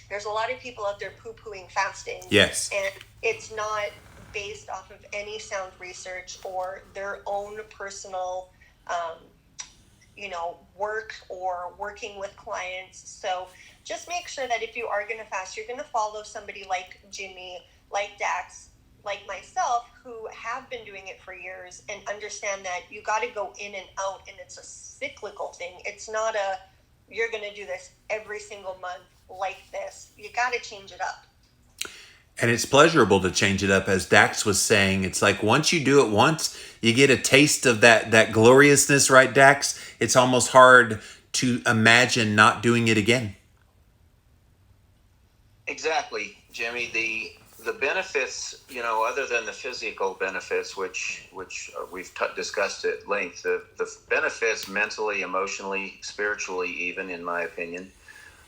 there's a lot of people out there poo-pooing fasting. Yes. And it's not based off of any sound research or their own personal work or working with clients. So just make sure that if you are going to fast, you're going to follow somebody like Jimmy, like Dax, like myself, who have been doing it for years, and understand that you got to go in and out, and it's a cyclical thing. It's not you're going to do this every single month like this. You got to change it up. And it's pleasurable to change it up. As Dax was saying, it's like once you do it once, you get a taste of that gloriousness, right, Dax? It's almost hard to imagine not doing it again. Exactly, Jimmy. The benefits, other than the physical benefits, which we've discussed at length, the benefits mentally, emotionally, spiritually, even in my opinion,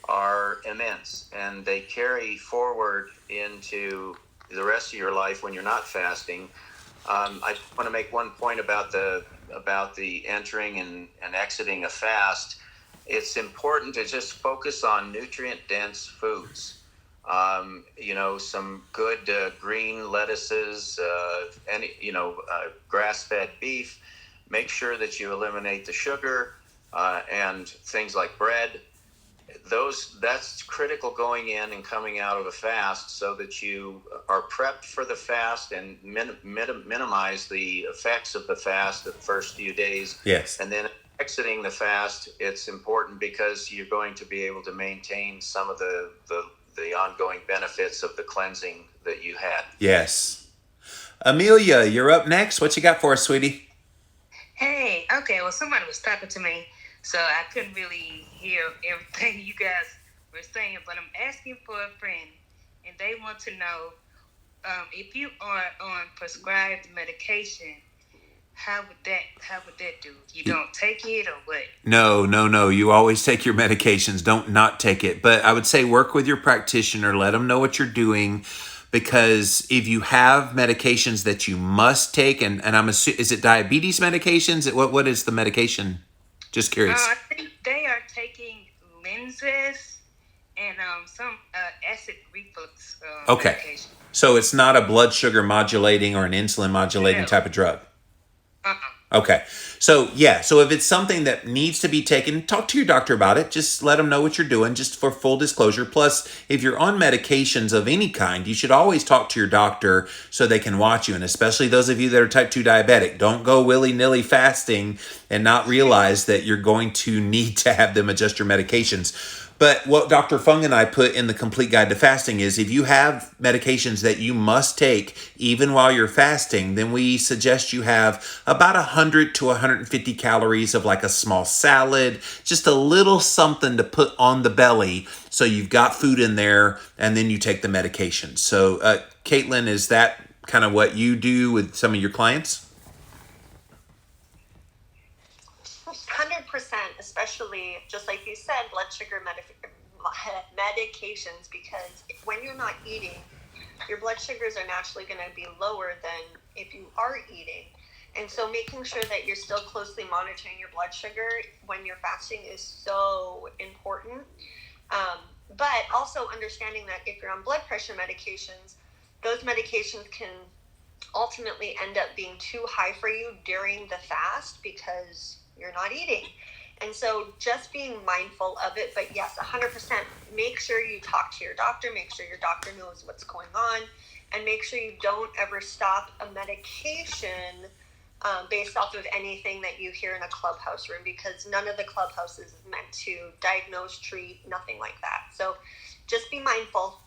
are immense, and they carry forward into the rest of your life when you're not fasting. I want to make one point about the entering and exiting a fast. It's important to just focus on nutrient-dense foods. Some good green lettuces, grass-fed beef. Make sure that you eliminate the sugar and things like bread. That's critical going in and coming out of a fast, so that you are prepped for the fast and minimize the effects of the fast the first few days. Yes. And then exiting the fast, it's important because you're going to be able to maintain some of the ongoing benefits of the cleansing that you had. Yes. Amelia, you're up next. What you got for us, sweetie? Hey, okay, well, somebody was talking to me, so I couldn't really hear everything you guys were saying, but I'm asking for a friend, and they want to know if you are on prescribed medication, how would that do? You don't take it or what? No. You always take your medications. Don't not take it. But I would say work with your practitioner. Let them know what you're doing. Because if you have medications that you must take, and I'm assuming, is it diabetes medications? What is the medication? Just curious. I think they are taking lenses and some acid reflux medication. So it's not a blood sugar modulating or an insulin modulating type of drug? Okay. So if it's something that needs to be taken, talk to your doctor about it. Just let them know what you're doing, just for full disclosure. Plus, if you're on medications of any kind, you should always talk to your doctor so they can watch you. And especially those of you that are type 2 diabetic, don't go willy-nilly fasting and not realize that you're going to need to have them adjust your medications. But what Dr. Fung and I put in the Complete Guide to Fasting is if you have medications that you must take even while you're fasting, then we suggest you have about 100 to 150 calories of like a small salad, just a little something to put on the belly so you've got food in there, and then you take the medication. So, Caitlin, is that kind of what you do with some of your clients? 100%, especially just like you said, blood sugar medications, because when you're not eating, your blood sugars are naturally going to be lower than if you are eating. And so making sure that you're still closely monitoring your blood sugar when you're fasting is so important. But also understanding that if you're on blood pressure medications, those medications can ultimately end up being too high for you during the fast because you're not eating. And so just being mindful of it, but yes, 100%, make sure you talk to your doctor, make sure your doctor knows what's going on, and make sure you don't ever stop a medication based off of anything that you hear in a Clubhouse room, because none of the Clubhouses is meant to diagnose, treat, nothing like that. So just be mindful.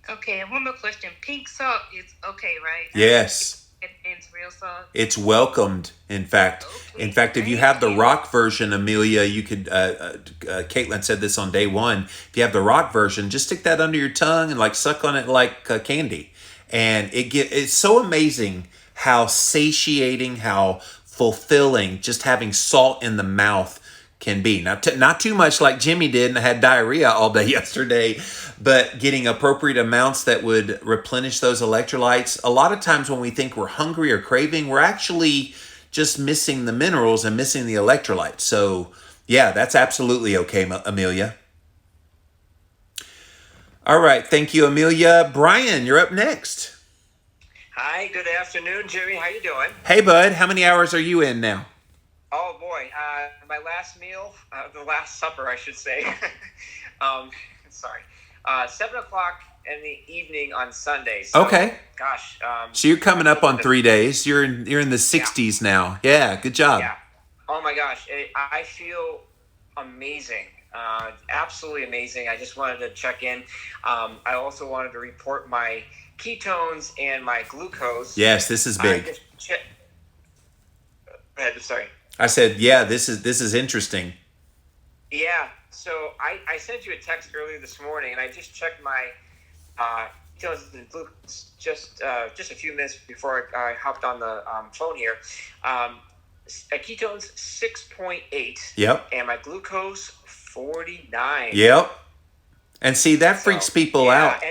Okay, and one more question. Pink salt is okay, right? Yes. It's real salt. It's welcomed. In fact, if you have the rock version, Amelia, you could. Caitlin said this on day one. If you have the rock version, just stick that under your tongue and like suck on it like candy, and it's so amazing how satiating, how fulfilling just having salt in the mouth can be. Now, not too much like Jimmy did and I had diarrhea all day yesterday, but getting appropriate amounts that would replenish those electrolytes. A lot of times when we think we're hungry or craving, we're actually just missing the minerals and missing the electrolytes. So yeah, that's absolutely okay, Amelia. All right. Thank you, Amelia. Brian, you're up next. Hi, good afternoon, Jimmy. How you doing? Hey, bud. How many hours are you in now? Oh, boy. My last meal, the last supper, I should say. Sorry. 7 o'clock in the evening on Sunday. So, okay. Gosh. So you're coming up on 3 days. You're in the 60s now. Yeah, good job. Yeah. Oh, my gosh. I feel amazing. Absolutely amazing. I just wanted to check in. I also wanted to report my ketones and my glucose. Yes, this is big. Go ahead, sorry. I said, yeah, this is interesting. Yeah, so I sent you a text earlier this morning, and I just checked my ketones and glucose just a few minutes before I hopped on the phone here. Ketones 6.8. Yep. And my glucose 49. Yep. And see, that freaks people out.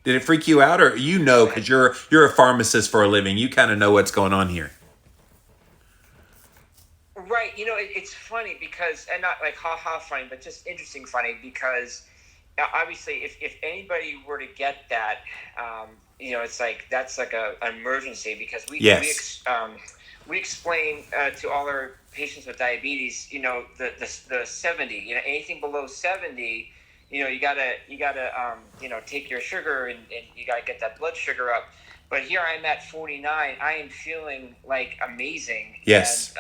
Did it freak you out, or because you're a pharmacist for a living, you kind of know what's going on here? Right. It's funny because, and not like ha-ha funny, but just interesting funny because obviously if anybody were to get that, it's like, that's like an emergency because we explain to all our patients with diabetes, the 70, anything below 70, you gotta take your sugar and you gotta get that blood sugar up. But here I'm at 49. I am feeling like amazing. Yes.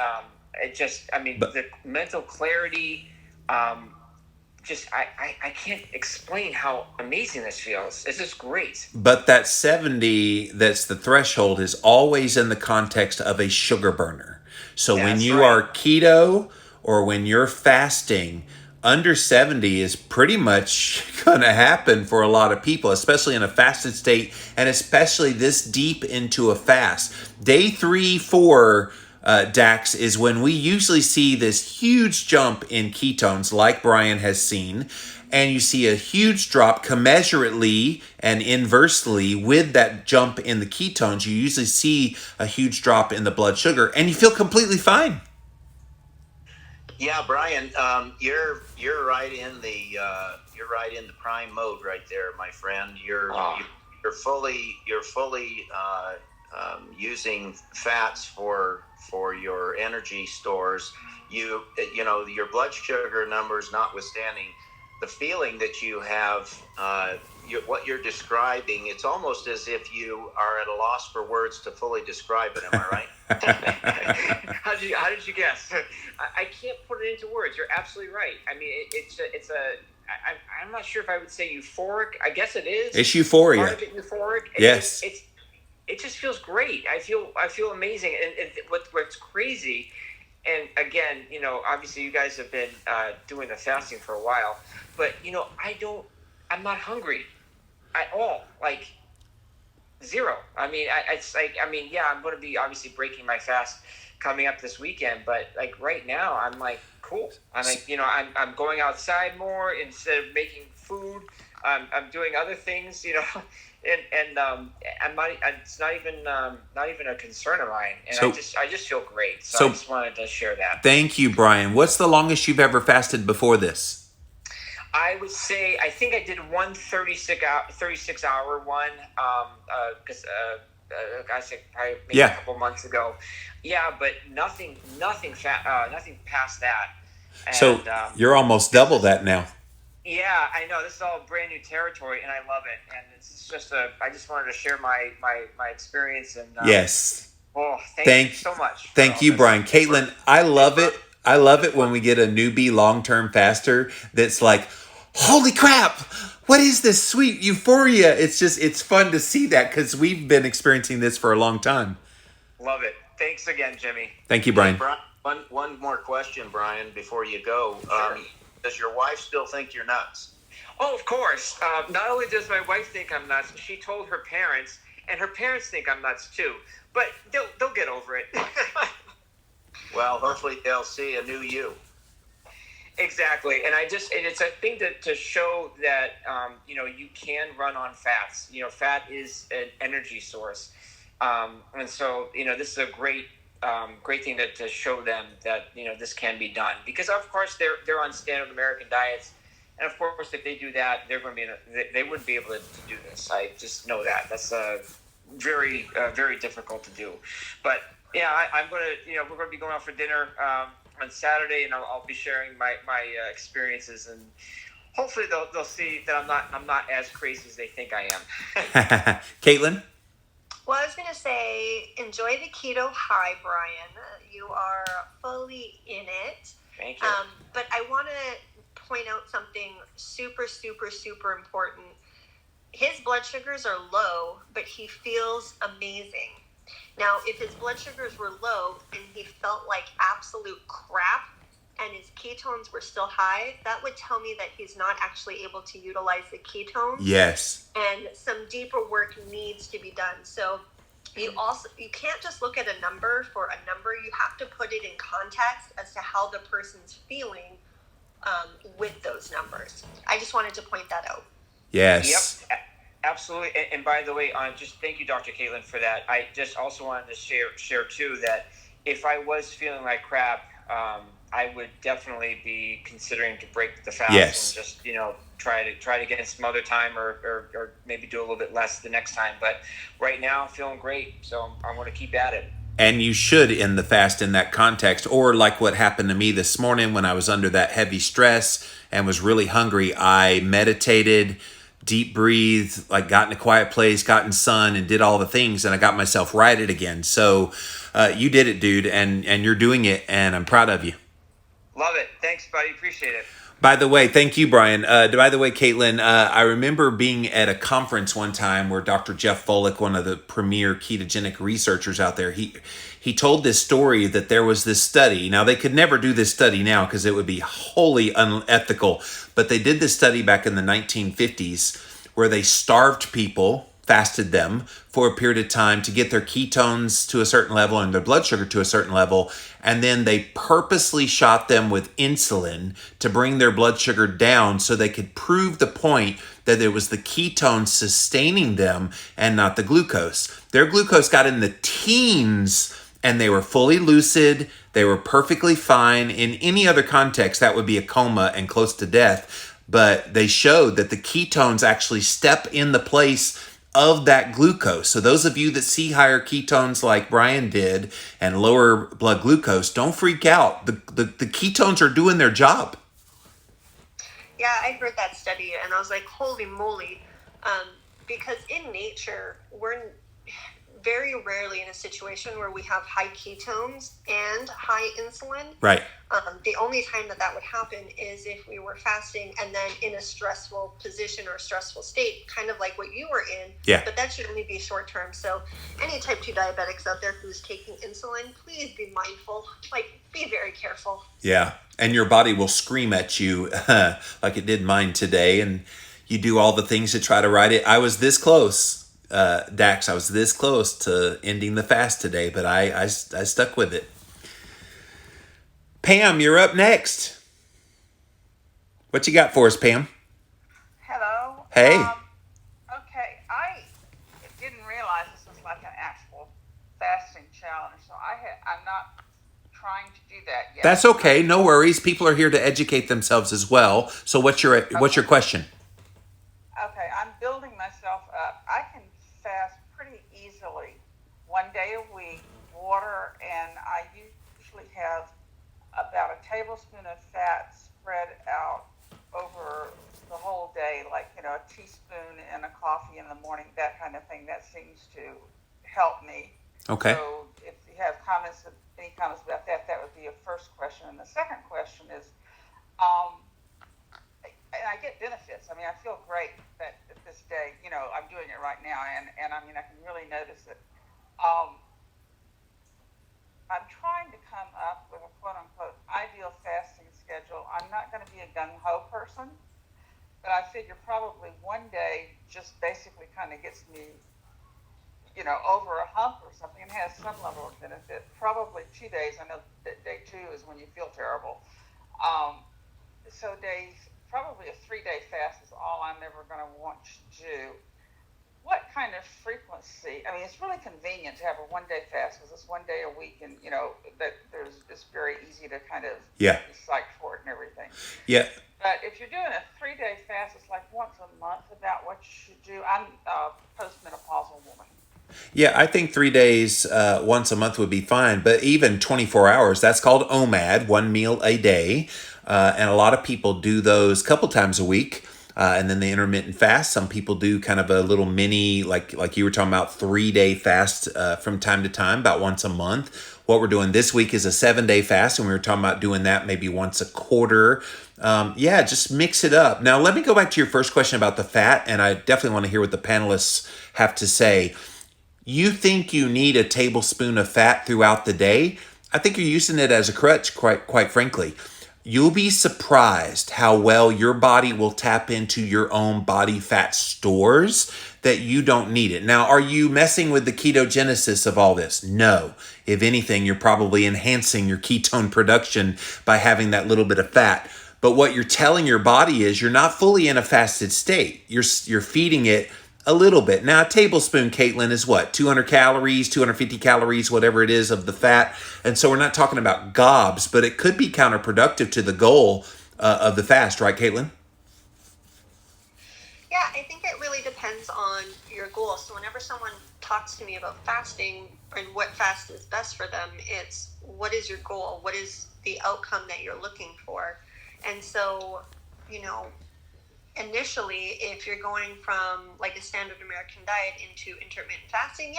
And the mental clarity, I can't explain how amazing this feels. It's just great. But that 70, that's the threshold, is always in the context of a sugar burner. So when you are keto or when you're fasting, under 70 is pretty much going to happen for a lot of people, especially in a fasted state and especially this deep into a fast. Day 3, 4, Dax, is when we usually see this huge jump in ketones like Brian has seen, and you see a huge drop commensurately and inversely with that jump in the ketones. You usually see a huge drop in the blood sugar and you feel completely fine. Yeah, Brian, you're right in the prime mode right there, my friend. You're fully using fats for your energy stores. Your blood sugar numbers notwithstanding, the feeling that you have, what you're describing, it's almost as if you are at a loss for words to fully describe it. Am I right? How did you guess? I can't put it into words. You're absolutely right. I mean, I'm not sure if I would say euphoric. I guess it is. It's euphoria. Part of it euphoric. Yes. It just feels great. I feel amazing. And what's crazy, and again, obviously you guys have been doing the fasting for a while, but I'm not hungry at all. Like zero. I mean, I'm going to be obviously breaking my fast coming up this weekend, but like right now, I'm like, cool. I'm like, I'm going outside more instead of making food. I'm doing other things, and I'm not. It's not even a concern of mine, and I just feel great. So I just wanted to share that. Thank you, Brian. What's the longest you've ever fasted before this? I would say I think I did one 36 hour one because gosh, probably maybe a couple months ago. Yeah, but nothing past that. And, So you're almost double that now. Yeah, I know. This is all brand new territory, and I love it. And it's just I just wanted to share my experience. And yes. Oh, thank you so much. Thank you, Brian. Caitlin, I love it. I love it when we get a newbie long-term faster that's like, holy crap, what is this sweet euphoria? It's fun to see that because we've been experiencing this for a long time. Love it. Thanks again, Jimmy. Thank you, Brian. Hey, Brian, one more question, Brian, before you go. Sure. Does your wife still think you're nuts? Oh, of course. Not only does my wife think I'm nuts, she told her parents, and her parents think I'm nuts too. But they'll get over it. Well, hopefully they'll see a new you. Exactly, and it's a thing to show that you can run on fats. Fat is an energy source, and so this is a great thing to show them that this can be done, because of course they're on standard American diets, and of course if they do that they wouldn't be able to do this. I just know that that's very very difficult to do, but yeah, I'm gonna we're gonna be going out for dinner on Saturday, and I'll be sharing my experiences, and hopefully they'll see that I'm not as crazy as they think I am. Caitlin? Well, I was going to say, enjoy the keto high, Brian. You are fully in it. Thank you. But I want to point out something super, super, super important. His blood sugars are low, but he feels amazing. Now, if his blood sugars were low and he felt like absolute crap and his ketones were still high, that would tell me that he's not actually able to utilize the ketones. Yes. And some deeper work needs to be done. So you can't just look at a number for a number. You have to put it in context as to how the person's feeling with those numbers. I just wanted to point that out. Yes. Yep. Absolutely, and by the way, just thank you, Dr. Caitlin, for that. I just also wanted to share too that if I was feeling like crap, I would definitely be considering to break the fast. Yes. And just try to get in some other time, or maybe do a little bit less the next time. But right now, I'm feeling great, so I'm going to keep at it. And you should end the fast in that context, or like what happened to me this morning when I was under that heavy stress and was really hungry. I meditated, deep breathed, like got in a quiet place, got in sun, and did all the things, and I got myself righted again. So you did it, dude, and you're doing it, and I'm proud of you. Love it. Thanks, buddy. Appreciate it. By the way, thank you, Brian. By the way, Caitlin, I remember being at a conference one time where Dr. Jeff Volek, one of the premier ketogenic researchers out there, he told this story that there was this study. Now, they could never do this study now because it would be wholly unethical. But they did this study back in the 1950s where they starved people, fasted them for a period of time to get their ketones to a certain level and their blood sugar to a certain level. And then they purposely shot them with insulin to bring their blood sugar down so they could prove the point that it was the ketones sustaining them and not the glucose. Their glucose got in the teens and they were fully lucid. They were perfectly fine. In any other context, that would be a coma and close to death. But they showed that the ketones actually step in the place of that glucose. So those of you that see higher ketones like Brian did and lower blood glucose, don't freak out. The ketones are doing their job. Yeah, I heard that study and I was like, holy moly. Because in nature, we're very rarely in a situation where we have high ketones and high insulin. Right. The only time that would happen is if we were fasting and then in a stressful position or stressful state, kind of like what you were in. Yeah. But that should only be short term. So any type 2 diabetics out there who's taking insulin, please be mindful. Like, be very careful. Yeah. And your body will scream at you like it did mine today. And you do all the things to try to right it. I was this close, Dax. I was this close to ending the fast today, but I stuck with it. Pam, you're up next. What you got for us, Pam? Hello. Hey. Okay, I didn't realize this was like an actual fasting challenge, so I'm not trying to do that yet. That's okay. No worries. People are here to educate themselves as well. So what's your question? Okay, I'm building myself up. I can fast pretty easily, 1 day a week, water, and I usually have about a tablespoon of fat spread out over the whole day, like, a teaspoon in a coffee in the morning, that kind of thing. That seems to help me. Okay. So if you have any comments about that, that would be a first question. And the second question is, and I get benefits. I mean, I feel great that at this day, I'm doing it right now, and I mean, I can really notice it. I'm trying to come up with a quote-unquote ideal fasting schedule. I'm not going to be a gung-ho person, but I figure probably 1 day just basically kind of gets me, over a hump or something, and has some level of benefit. Probably 2 days. I know that day 2 is when you feel terrible. So probably a 3-day fast is all I'm ever going to want to do. What kind of frequency? I mean, it's really convenient to have a 1 day fast because it's 1 day a week, and that it's very easy to kind of be psyched for it and everything. Yeah. But if you're doing a 3-day fast, it's like once a month about what you should do. I'm a postmenopausal woman. Yeah, I think 3 days once a month would be fine. But even 24 hours, that's called OMAD, 1 meal a day. And a lot of people do those a couple times a week. And then the intermittent fast. Some people do kind of a little mini, like you were talking about, 3-day fast from time to time, about once a month. What we're doing this week is a 7-day fast, and we were talking about doing that maybe once a quarter. Just mix it up. Now, let me go back to your first question about the fat, and I definitely want to hear what the panelists have to say. You think you need a tablespoon of fat throughout the day? I think you're using it as a crutch, quite frankly. You'll be surprised how well your body will tap into your own body fat stores that you don't need it. Now, are you messing with the ketogenesis of all this? No. If anything, you're probably enhancing your ketone production by having that little bit of fat. But what you're telling your body is you're not fully in a fasted state. You're feeding it a little bit. Now, a tablespoon, Caitlin, is what? 200 calories, 250 calories, whatever it is of the fat. And so we're not talking about gobs, but it could be counterproductive to the goal of the fast, right, Caitlin? Yeah, I think it really depends on your goal. So whenever someone talks to me about fasting and what fast is best for them, it's what is your goal? What is the outcome that you're looking for? And so, initially, if you're going from like a standard American diet into intermittent fasting,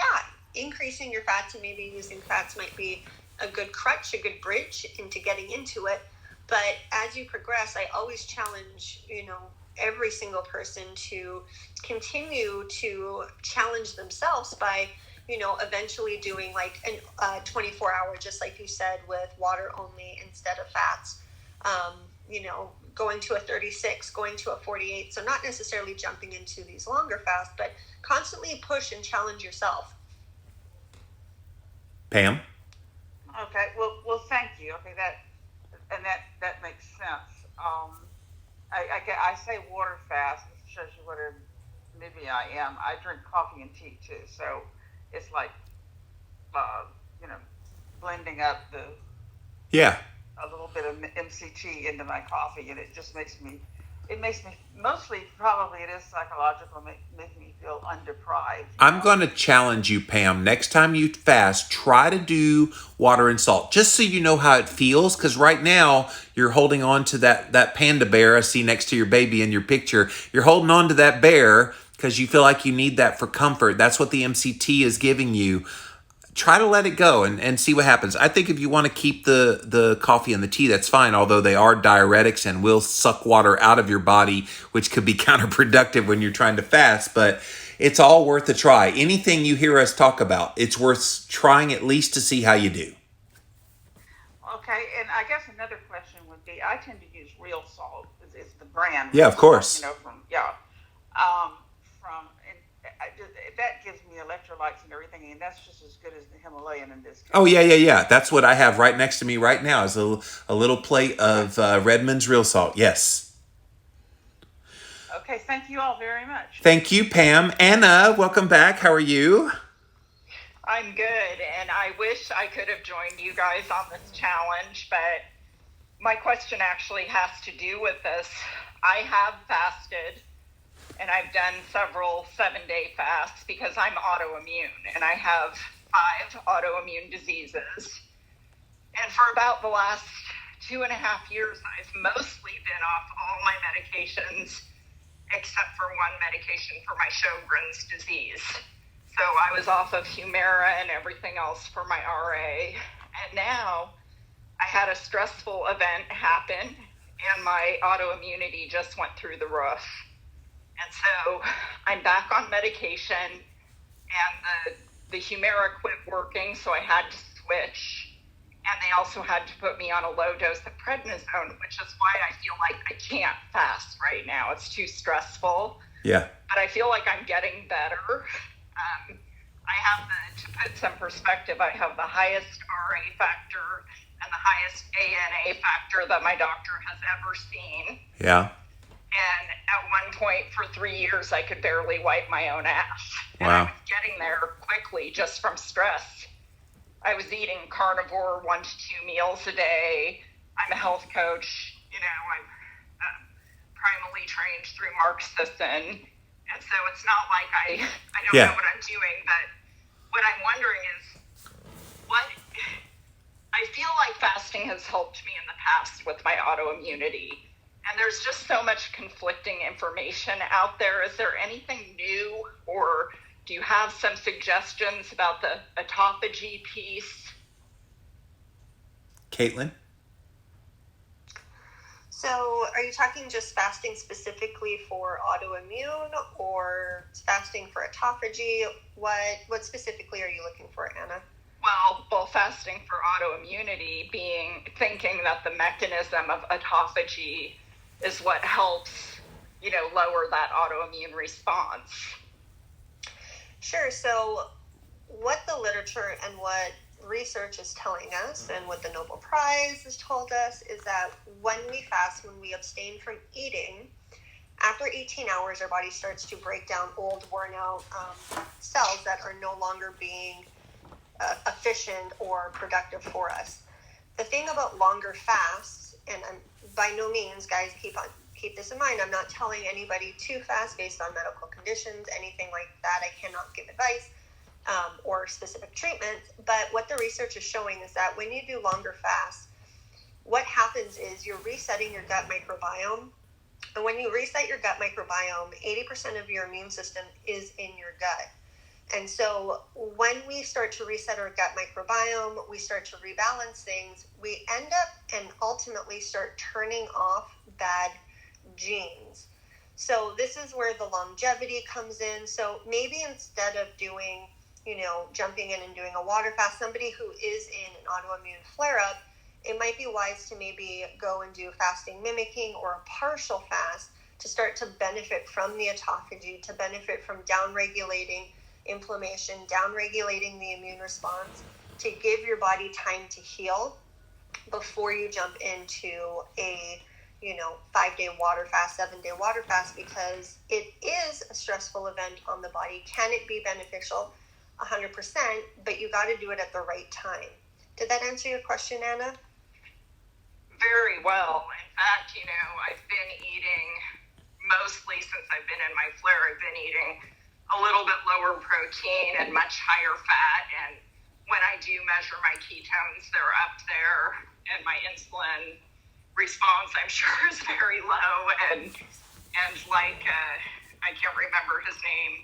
increasing your fats and maybe using fats might be a good crutch, a good bridge into getting into it. But as you progress, I always challenge, every single person to continue to challenge themselves by, eventually doing like a 24-hour, just like you said, with water only instead of fats. Going to a 36, going to a 48. So not necessarily jumping into these longer fasts, but constantly push and challenge yourself. Pam? Okay, well, thank you. Okay, that makes sense. I say water fast. This shows you what maybe I am. I drink coffee and tea too, so it's like, blending up a little bit of MCT into my coffee, and it just makes me mostly, probably it is psychological, making me feel undeprived. I'm going to challenge you, Pam. Next time you fast, try to do water and salt, just so you know how it feels, because right now you're holding on to that panda bear I see next to your baby in your picture. You're holding on to that bear because you feel like you need that for comfort. That's what the MCT is giving you. Try to let it go and see what happens. I think if you want to keep the coffee and the tea, that's fine, although they are diuretics and will suck water out of your body, which could be counterproductive when you're trying to fast, but it's all worth a try. Anything you hear us talk about, it's worth trying at least to see how you do. Okay, and I guess another question would be, I tend to use real salt. It's the brand. Yeah, of course. That gives me electrolytes and everything, and that's just as good as the Himalayan in this case. Oh, yeah. That's what I have right next to me right now is a little plate of Redmond's real salt. Yes. Okay, thank you all very much. Thank you, Pam. Anna, welcome back. How are you? I'm good, and I wish I could have joined you guys on this challenge, but my question actually has to do with this. I have fasted, and I've done several 7-day fasts because I'm autoimmune, and I have 5 autoimmune diseases. And for about the last 2.5 years, I've mostly been off all my medications except for one medication for my Sjogren's disease. So I was off of Humira and everything else for my RA. And now I had a stressful event happen and my autoimmunity just went through the roof. And so I'm back on medication and the Humira quit working, so I had to switch. And they also had to put me on a low dose of prednisone, which is why I feel like I can't fast right now. It's too stressful. Yeah. But I feel like I'm getting better. I have to put some perspective, I have the highest RA factor and the highest ANA factor that my doctor has ever seen. Yeah. And at one point for 3 years, I could barely wipe my own ass. And Wow. I was getting there quickly just from stress. I was eating carnivore 1 to 2 meals a day. I'm a health coach. You know, I'm primally trained through Mark Sisson. And so it's not like I don't know what I'm doing, but what I'm wondering is I feel like fasting has helped me in the past with my autoimmunity. And there's just so much conflicting information out there. Is there anything new, or do you have some suggestions about the autophagy piece? Caitlin? So are you talking just fasting specifically for autoimmune or fasting for autophagy? What specifically are you looking for, Anna? Well, fasting for autoimmunity, thinking that the mechanism of autophagy is what helps, lower that autoimmune response. Sure. So what the literature and what research is telling us and what the Nobel Prize has told us is that when we fast, when we abstain from eating, after 18 hours, our body starts to break down old, worn out cells that are no longer being efficient or productive for us. The thing about longer fasts, and by no means, guys, keep this in mind, I'm not telling anybody to fast based on medical conditions, anything like that. I cannot give advice or specific treatments, but what the research is showing is that when you do longer fasts, what happens is you're resetting your gut microbiome. And when you reset your gut microbiome, 80% of your immune system is in your gut. And so when we start to reset our gut microbiome, we start to rebalance things, we end up and ultimately start turning off bad genes. So this is where the longevity comes in. So maybe instead of doing, jumping in and doing a water fast, somebody who is in an autoimmune flare-up, it might be wise to maybe go and do fasting mimicking or a partial fast to start to benefit from the autophagy, to benefit from downregulating inflammation, downregulating the immune response, to give your body time to heal before you jump into a 5-day water fast, 7-day water fast, because it is a stressful event on the body. Can it be beneficial? 100%, but you got to do it at the right time. Did that answer your question, Anna? Very well. In fact, I've been eating, mostly since I've been in my flare, I've been eating a little bit lower protein and much higher fat. And when I do measure my ketones, they're up there, and my insulin response, I'm sure, is very low. And like, I can't remember his name,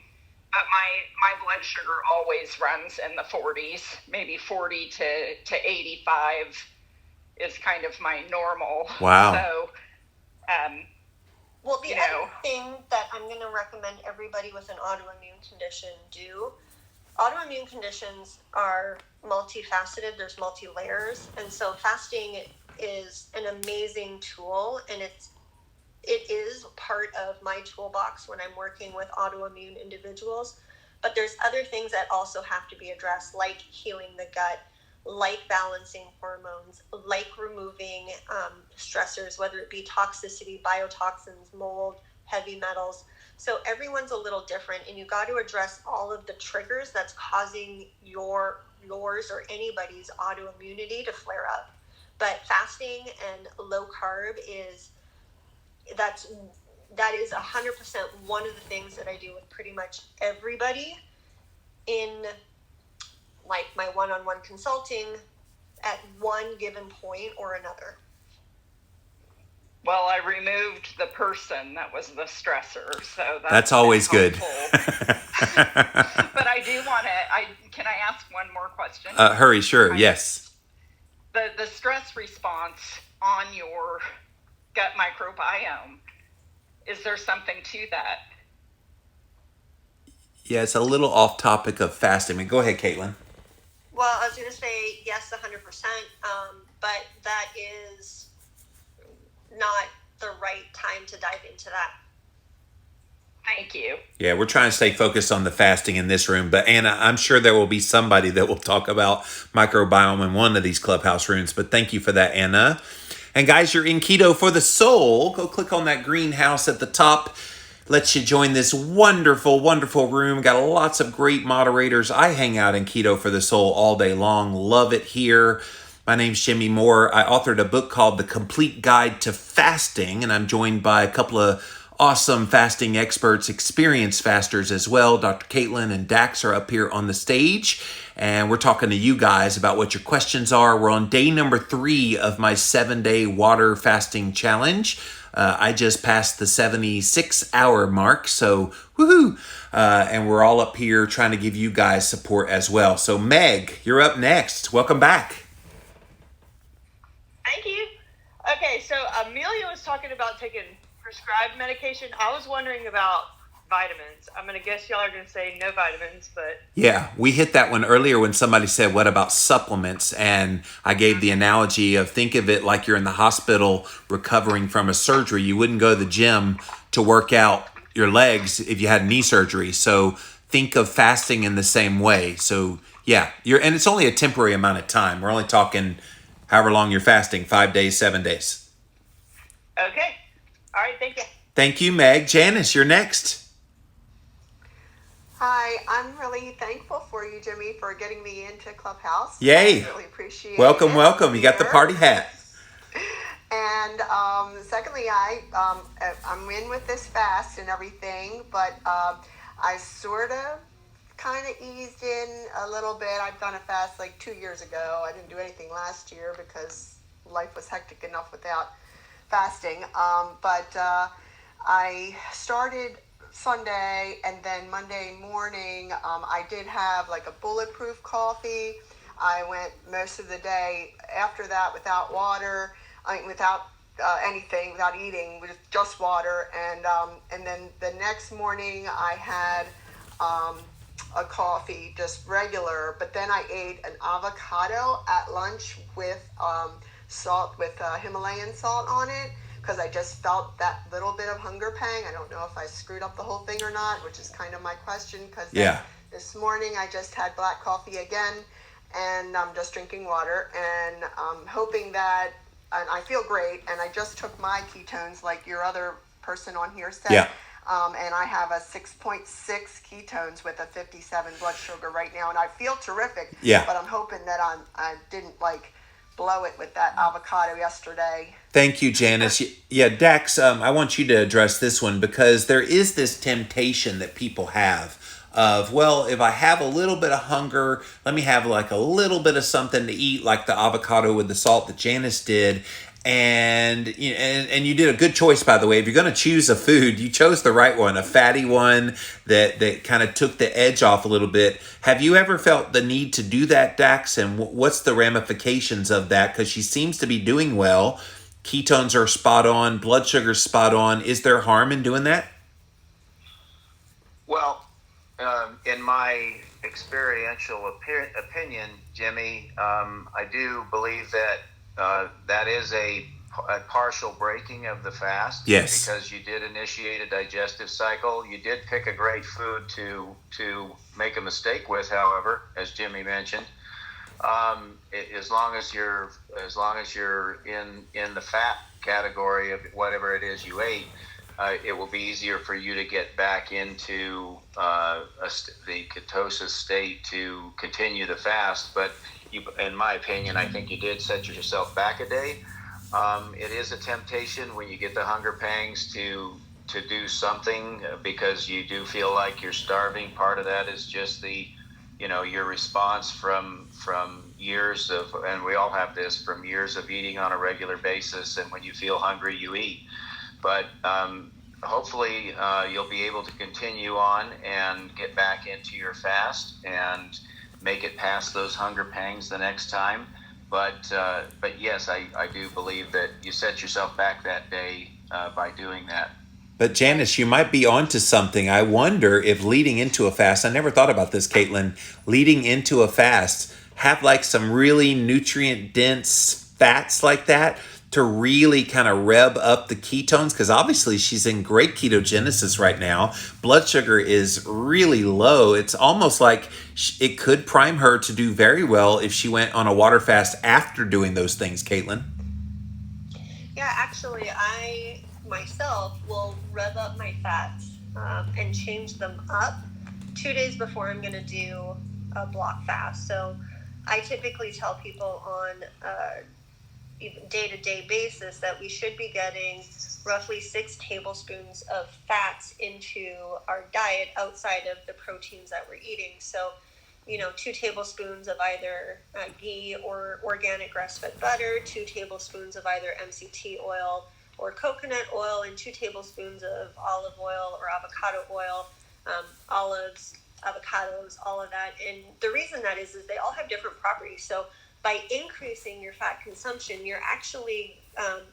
but my blood sugar always runs in the 40s, maybe 40 to 85 is kind of my normal. Wow. So, well, the other thing that I'm going to recommend everybody with an autoimmune condition do, autoimmune conditions are multifaceted, there's multi-layers, and so fasting is an amazing tool, and it is part of my toolbox when I'm working with autoimmune individuals. But there's other things that also have to be addressed, like healing the gut, like balancing hormones, like removing stressors, whether it be toxicity, biotoxins, mold, heavy metals. So everyone's a little different, and you got to address all of the triggers that's causing yours or anybody's autoimmunity to flare up. But fasting and low carb that is 100% one of the things that I do with pretty much everybody in like my one-on-one consulting at one given point or another. Well, I removed the person that was the stressor, so that's always good. But I do want to. Can I ask one more question? Hurry, sure. Yes. The stress response on your gut microbiome. Is there something to that? Yeah, it's a little off topic of fasting. I mean, go ahead, Caitlin. Well, I was going to say yes, 100%, but that is not the right time to dive into that. Thank you. Yeah, we're trying to stay focused on the fasting in this room, but Anna, I'm sure there will be somebody that will talk about microbiome in one of these Clubhouse rooms, but thank you for that, Anna. And guys, you're in Keto for the Soul. Go click on that greenhouse at the top. Lets you join this wonderful, wonderful room. Got lots of great moderators. I hang out in Keto for the Soul all day long. Love it here. My name's Jimmy Moore. I authored a book called The Complete Guide to Fasting, and I'm joined by a couple of awesome fasting experts, experienced fasters as well. Dr. Caitlin and Dax are up here on the stage, and we're talking to you guys about what your questions are. We're on day number 3 of my 7-day water fasting challenge. I just passed the 76-hour mark, so woohoo! And we're all up here trying to give you guys support as well. So Meg, you're up next. Welcome back. Thank you. Okay, so Amelia was talking about taking prescribed medication. I was wondering about vitamins. I'm going to guess y'all are going to say no vitamins, but... Yeah, we hit that one earlier when somebody said, what about supplements? And I gave the analogy of think of it like you're in the hospital recovering from a surgery. You wouldn't go to the gym to work out your legs if you had knee surgery. So think of fasting in the same way. So yeah, and it's only a temporary amount of time. We're only talking however long you're fasting, 5 days, 7 days. Okay. All right, thank you. Thank you, Meg. Janice, you're next. Hi, I'm really thankful for you, Jimmy, for getting me into Clubhouse. Yay. I really appreciate it. Welcome. You got the party hat. And secondly, I'm in with this fast and everything, but I sort of kind of eased in a little bit. I've done a fast like 2 years ago. I didn't do anything last year because life was hectic enough without fasting. But I started Sunday, and then Monday morning, I did have like a bulletproof coffee. I went most of the day after that without water, without anything, without eating, with just water. And then the next morning, I had a coffee, just regular. But then I ate an avocado at lunch with salt, with Himalayan salt on it, because I just felt that little bit of hunger pang. I don't know if I screwed up the whole thing or not, which is kind of my question, because this morning I just had black coffee again, and I'm just drinking water, and I'm hoping that, and I feel great, and I just took my ketones like your other person on here said, and I have a 6.6 ketones with a 57 blood sugar right now, and I feel terrific, but I'm hoping that I didn't blow it with that avocado yesterday. Thank you, Janice. Yeah, Dax, I want you to address this one, because there is this temptation that people have of, well, if I have a little bit of hunger, let me have like a little bit of something to eat, like the avocado with the salt that Janice did. And you did a good choice, by the way. If you're going to choose a food, you chose the right one, a fatty one that kind of took the edge off a little bit. Have you ever felt the need to do that, Dax? And what's the ramifications of that? Because she seems to be doing well. Ketones are spot on. Blood sugar's spot on. Is there harm in doing that? Well, in my experiential opinion, Jimmy, I do believe that that is a partial breaking of the fast. Yes. Because you did initiate a digestive cycle. You did pick a great food to make a mistake with, however, as Jimmy mentioned. As long as you're in the fat category of whatever it is you ate, it will be easier for you to get back into the ketosis state to continue the fast. But in my opinion, I think you did set yourself back a day. It is a temptation when you get the hunger pangs to do something because you do feel like you're starving. Part of that is just your response from years of, and we all have this, from years of eating on a regular basis. And when you feel hungry, you eat. But hopefully you'll be able to continue on and get back into your fast and make it past those hunger pangs the next time. But yes, I do believe that you set yourself back that day by doing that. But Janice, you might be onto something. I wonder if leading into a fast, I never thought about this, Caitlin, leading into a fast, have like some really nutrient dense fats like that to really kind of rev up the ketones, because obviously she's in great ketogenesis right now. Blood sugar is really low. It's almost like it could prime her to do very well if she went on a water fast after doing those things, Caitlin. Yeah, actually, I myself will rev up my fats and change them up 2 days before I'm going to do a block fast. So I typically tell people on day-to-day basis that we should be getting roughly 6 tablespoons of fats into our diet outside of the proteins that we're eating. So 2 tablespoons of either ghee or organic grass-fed butter, 2 tablespoons of either MCT oil or coconut oil, and 2 tablespoons of olive oil or avocado oil, olives, avocados, all of that. And the reason that is they all have different properties. So by increasing your fat consumption, you're actually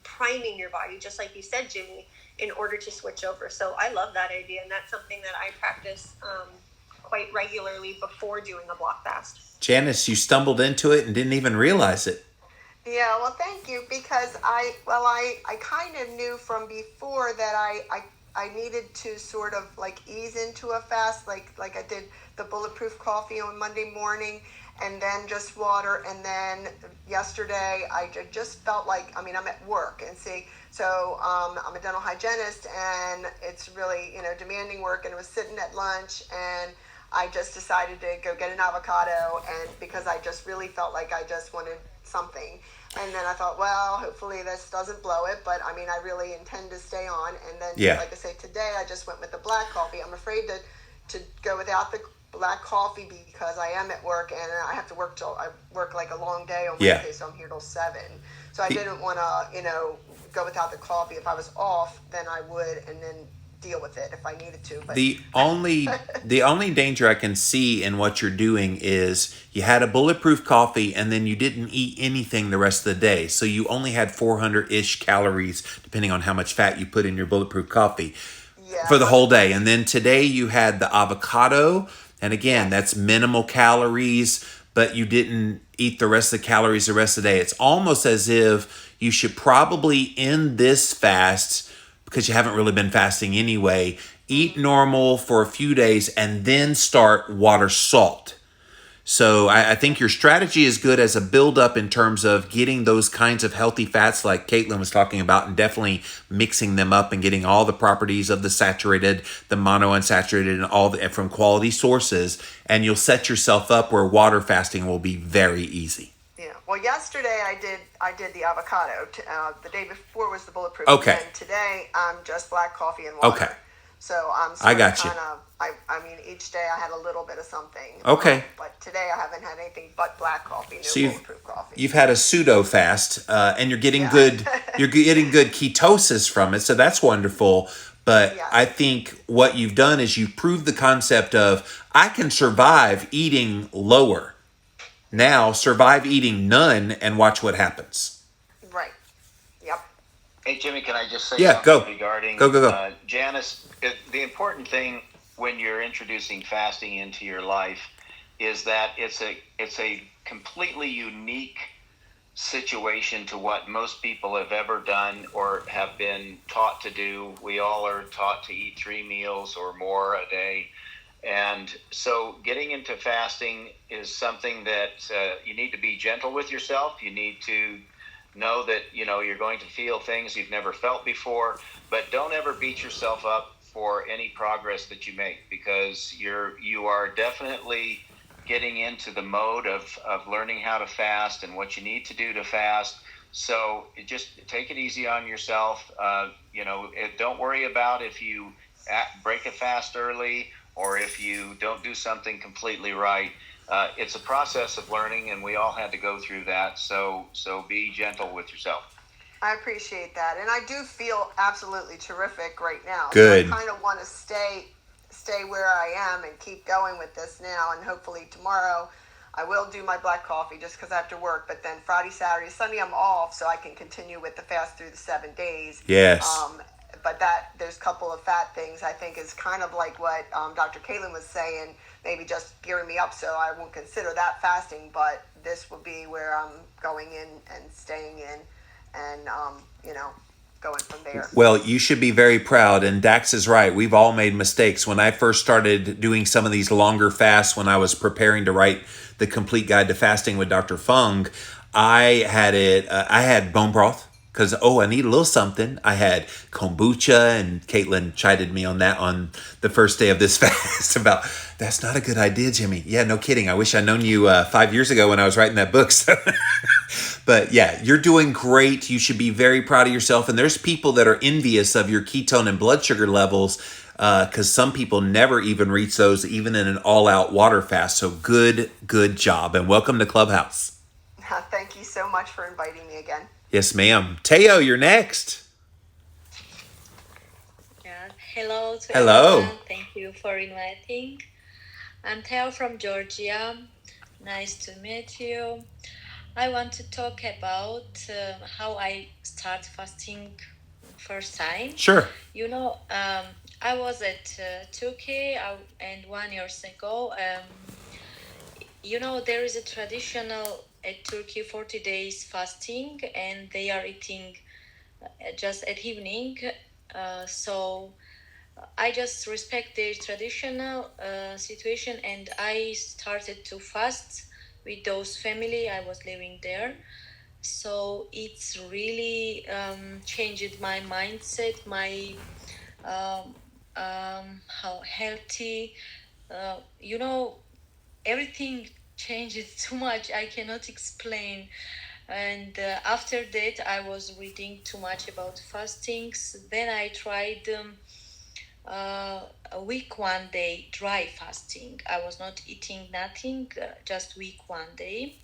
priming your body, just like you said, Jimmy, in order to switch over. So I love that idea, and that's something that I practice quite regularly before doing a block fast. Janice, you stumbled into it and didn't even realize it. Yeah, well, thank you, because I kind of knew from before that I needed to sort of like ease into a fast, like I did the bulletproof coffee on Monday morning, and then just water, and then yesterday I just felt like, I'm at work, and so I'm a dental hygienist, and it's really demanding work, and it was sitting at lunch, and I just decided to go get an avocado, and because I just really felt like I just wanted something. And then I thought, well, hopefully this doesn't blow it, but I really intend to stay on. And then, like I say, today I just went with the black coffee. I'm afraid to go without the black coffee because I am at work, and I have to work I work like a long day on Wednesday, so I'm here till 7. So I didn't want to, go without the coffee. If I was off, then I would, and then deal with it if I needed to. But the only danger I can see in what you're doing is you had a bulletproof coffee and then you didn't eat anything the rest of the day. So you only had 400-ish calories, depending on how much fat you put in your bulletproof coffee for the whole day. And then today you had the avocado. And again, that's minimal calories, but you didn't eat the rest of the calories the rest of the day. It's almost as if you should probably end this fast, because you haven't really been fasting anyway, eat normal for a few days and then start water salt. So I think your strategy is good as a build-up in terms of getting those kinds of healthy fats like Caitlin was talking about, and definitely mixing them up and getting all the properties of the saturated, the monounsaturated, and all from quality sources. And you'll set yourself up where water fasting will be very easy. Yeah. Well, yesterday I did the avocado. The day before was the bulletproof. Okay. And today I'm just black coffee and water. Okay. So I'm I got you. Each day I had a little bit of something. Okay. But today I haven't had anything but black coffee, bulletproof coffee. You've had a pseudo fast, and you're getting good. You're getting good ketosis from it, so that's wonderful. But I think what you've done is you've proved the concept of I can survive eating lower. Now survive eating none and watch what happens. Right. Yep. Hey, Jimmy, can I just say something regarding go. Janice? The important thing when you're introducing fasting into your life is that it's a completely unique situation to what most people have ever done or have been taught to do. We all are taught to eat 3 meals or more a day. And so getting into fasting is something that you need to be gentle with yourself. You need to Know that, you're going to feel things you've never felt before, but don't ever beat yourself up for any progress that you make, because you are definitely getting into the mode of learning how to fast and what you need to do to fast. So just take it easy on yourself. Don't worry about if you break a fast early or if you don't do something completely right. It's a process of learning, and we all had to go through that. So be gentle with yourself. I appreciate that, and I do feel absolutely terrific right now. Good. So I kind of want to stay where I am and keep going with this now, and hopefully tomorrow I will do my black coffee just because I have to work. But then Friday, Saturday, Sunday I'm off, so I can continue with the fast through the 7 days. Yes. But there's a couple of fat things I think is kind of like what Dr. Caitlin was saying, maybe just gearing me up, so I won't consider that fasting, but this will be where I'm going in and staying in and, going from there. Well, you should be very proud, and Dax is right. We've all made mistakes. When I first started doing some of these longer fasts, when I was preparing to write the Complete Guide to Fasting with Dr. Fung, I had bone broth. Because, I need a little something. I had kombucha, and Caitlin chided me on that on the first day of this fast about, that's not a good idea, Jimmy. Yeah, no kidding. I wish I'd known you 5 years ago when I was writing that book. So. But yeah, you're doing great. You should be very proud of yourself. And there's people that are envious of your ketone and blood sugar levels because some people never even reach those, even in an all-out water fast. So good job. And welcome to Clubhouse. Thank you so much for inviting me again. Yes, ma'am. Teo, you're next. Yeah. Hello to Hello. everyone. Thank you for inviting. I'm Teo from Georgia. Nice to meet you. I want to talk about how I start fasting first time. Sure. I was at Turkey and 1 year ago. There is a traditional at Turkey 40 days fasting, and they are eating just at evening. So I just respect their traditional situation, and I started to fast with those family. I was living there. So it's really changed my mindset, my how healthy, everything changes too much. I cannot explain. And after that, I was reading too much about fastings. Then I tried a week 1 day dry fasting. I was not eating nothing, just week 1 day.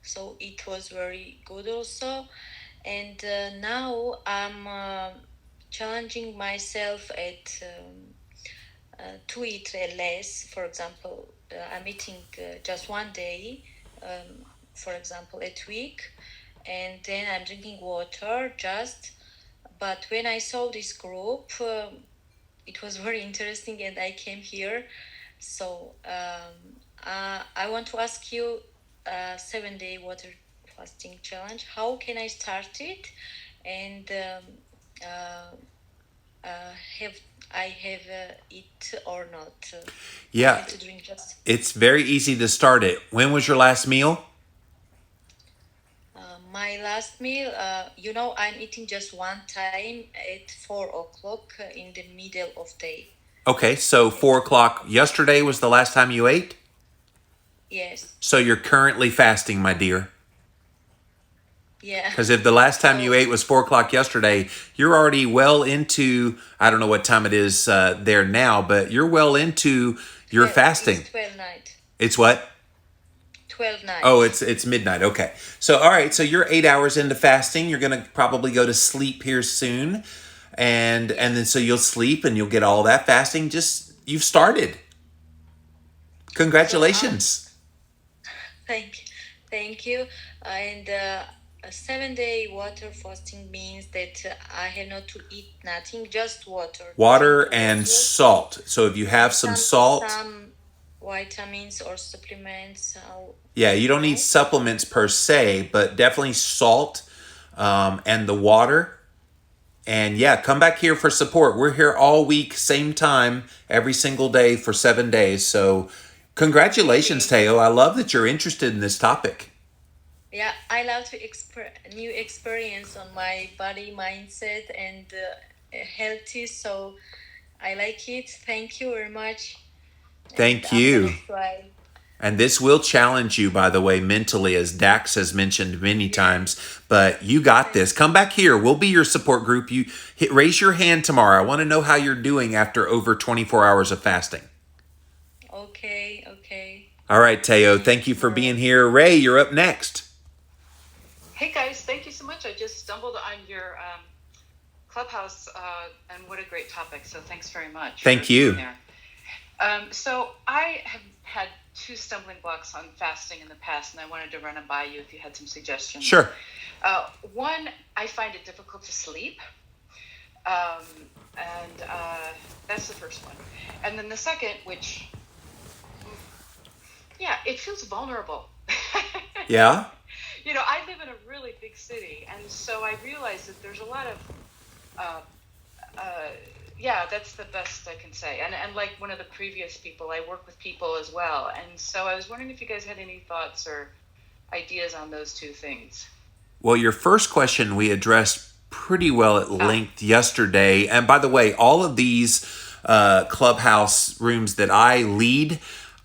So it was very good also. And now I'm challenging myself to eat less. For example, I'm eating just 1 day, for example, a week, and then I'm drinking water just. But when I saw this group, it was very interesting, and I came here. So I want to ask you 7-day water fasting challenge. How can I start it? And have it or not? Yeah, to drink just. It's very easy to start it. When was your last meal? My last meal, I'm eating just one time at 4 o'clock in the middle of day. Okay, so 4 o'clock yesterday was the last time you ate? Yes. So you're currently fasting, my dear. Yeah. Because if the last time you ate was 4 o'clock yesterday, you're already well into, I don't know what time it is there now, but you're well into your fasting. It's 12 night. It's what? 12 nights. Oh, it's midnight. Okay. So, all right. So you're 8 hours into fasting. You're going to probably go to sleep here soon. And then so you'll sleep and you'll get all that fasting. You've started. Congratulations. Thank you. And a 7-day water fasting means that I have not to eat nothing, just water. Water and salt. So if you have some salt. Some vitamins or supplements. Yeah, you don't need supplements per se, but definitely salt and the water. And yeah, come back here for support. We're here all week, same time, every single day for 7 days. So congratulations, Teo. I love that you're interested in this topic. Yeah, I love to new experience on my body, mindset, and healthy. So I like it. Thank you very much. And Thank I'm you. gonna try. And this will challenge you, by the way, mentally, as Dax has mentioned many times. But you got this. Come back here. We'll be your support group. Raise your hand tomorrow. I want to know how you're doing after over 24 hours of fasting. Okay, okay. All right, Teo. Thank you for being here. Ray, you're up next. Hey guys, thank you so much. I just stumbled on your Clubhouse, and what a great topic. So thanks very much. Thank you. So I have had 2 stumbling blocks on fasting in the past, and I wanted to run them by you if you had some suggestions. Sure. One, I find it difficult to sleep, and that's the first one. And then the second, which, yeah, it feels vulnerable. Yeah. You know, I live in a really big city, and so I realize that there's a lot of, yeah, that's the best I can say. And like one of the previous people, I work with people as well. And so I was wondering if you guys had any thoughts or ideas on those 2 things. Well, your first question we addressed pretty well at length yesterday. And by the way, all of these Clubhouse rooms that I lead,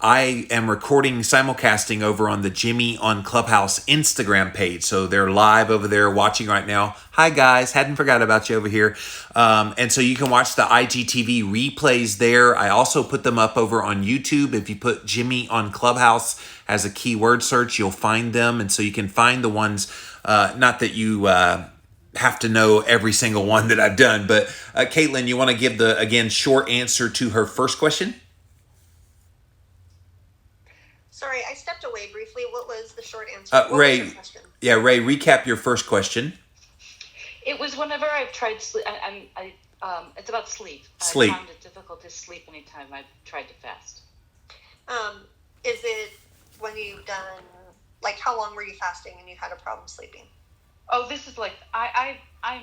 I am recording simulcasting over on the Jimmy on Clubhouse Instagram page. So they're live over there watching right now. Hi, guys. Hadn't forgot about you over here. And so you can watch the IGTV replays there. I also put them up over on YouTube. If you put Jimmy on Clubhouse as a keyword search, you'll find them. And so you can find the ones, not that you have to know every single one that I've done. But Caitlin, you want to give the, again, short answer to her first question? Sorry, I stepped away briefly. What was the short answer? Ray, was your question? Yeah, Ray, recap your first question. It was whenever I've tried sleep. It's about sleep. Sleep. I found it difficult to sleep anytime I've tried to fast. Is it when you've done, like, how long were you fasting and you had a problem sleeping? Oh, this is like, I'm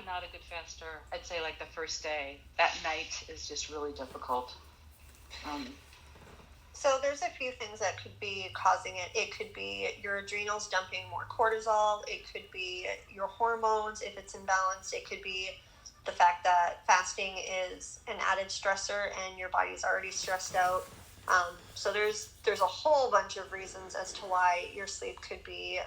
not a good faster. I'd say like the first day. That night is just really difficult. So there's a few things that could be causing it. It could be your adrenals dumping more cortisol. It could be your hormones if it's imbalanced. It could be the fact that fasting is an added stressor and your body's already stressed out. So there's a whole bunch of reasons as to why your sleep could be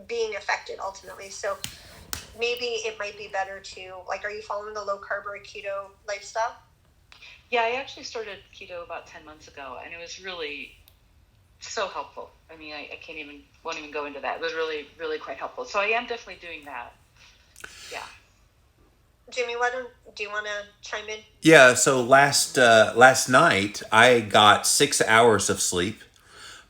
being affected ultimately. So maybe it might be better to, like, are you following a low carb or a keto lifestyle? Yeah, I actually started keto about 10 months ago, and it was really so helpful. I mean, I won't even go into that. It was really, really quite helpful. So I am definitely doing that. Yeah. Jimmy, do you want to chime in? Yeah, so last night I got 6 hours of sleep,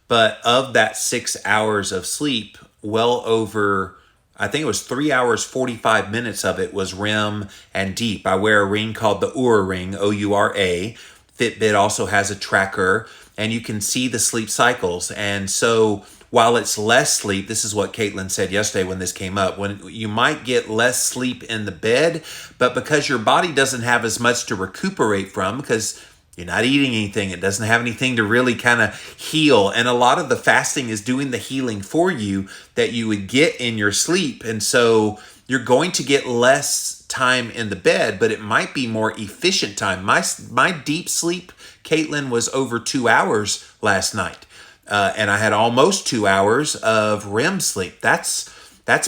but of that 6 hours of sleep, well over, I think it was 3 hours, 45 minutes of it was REM and deep. I wear a ring called the Oura ring, O-U-R-A. Fitbit also has a tracker, and you can see the sleep cycles. And so while it's less sleep, this is what Caitlin said yesterday when this came up, when you might get less sleep in the bed, but because your body doesn't have as much to recuperate from, because you're not eating anything, it doesn't have anything to really kind of heal. And a lot of the fasting is doing the healing for you that you would get in your sleep. And so you're going to get less time in the bed, but it might be more efficient time. My deep sleep, Caitlin, was over 2 hours last night. And I had almost 2 hours of REM sleep. That's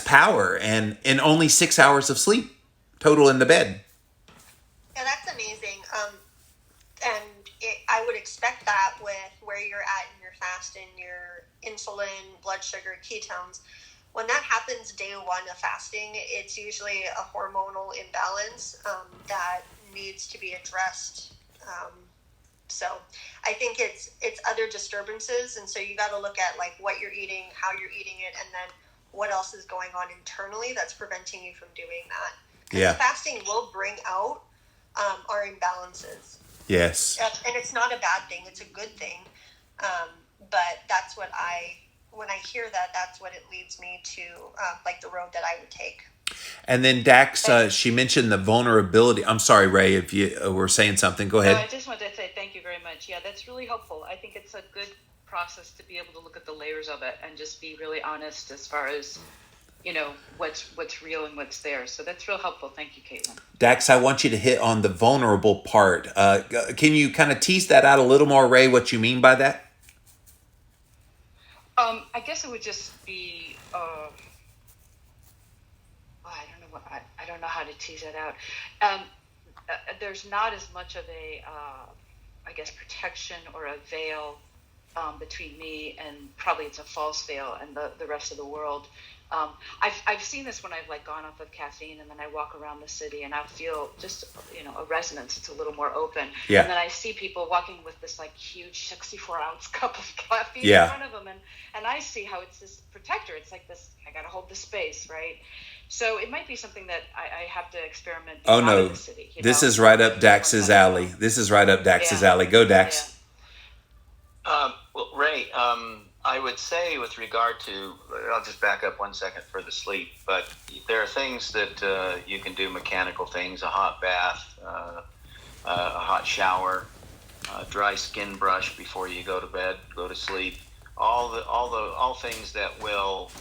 power. And in only 6 hours of sleep total in the bed. Yeah, that's amazing. I would expect that with where you're at in your fast and your insulin, blood sugar, ketones. When that happens day one of fasting, it's usually a hormonal imbalance that needs to be addressed. So I think it's other disturbances, and so you got to look at like what you're eating, how you're eating it, and then what else is going on internally that's preventing you from doing that. Because fasting will bring out our imbalances. Yes. And it's not a bad thing. It's a good thing. But that's what when I hear that, that's what it leads me to, like the road that I would take. And then Dax, she mentioned the vulnerability. I'm sorry, Ray, if you were saying something. Go ahead. No, I just wanted to say thank you very much. Yeah, that's really helpful. I think it's a good process to be able to look at the layers of it and just be really honest as far as, you know, what's real and what's there. So that's real helpful. Thank you, Caitlin. Dax, I want you to hit on the vulnerable part. Can you kind of tease that out a little more, Ray, what you mean by that? I guess it would just be, I don't know how to tease that out. There's not as much of a, I guess, protection or a veil between me and probably it's a false veil and the rest of the world. I've seen this when I've like gone off of caffeine and then I walk around the city and I feel just, you know, a resonance. It's a little more open. Yeah. And then I see people walking with this like huge 64-ounce cup of caffeine Yeah. in front of them. And I see how it's this protector. It's like this, I got to hold the space, right? So it might be something that I have to experiment Oh, out no. in the city. This is right up Dax's alley. This is right up Dax's alley. Go, Dax. Well, Ray, I would say with regard to, I'll just back up 1 second for the sleep, but there are things that you can do, mechanical things, a hot bath, a hot shower, a dry skin brush before you go to bed, go to sleep. All things that will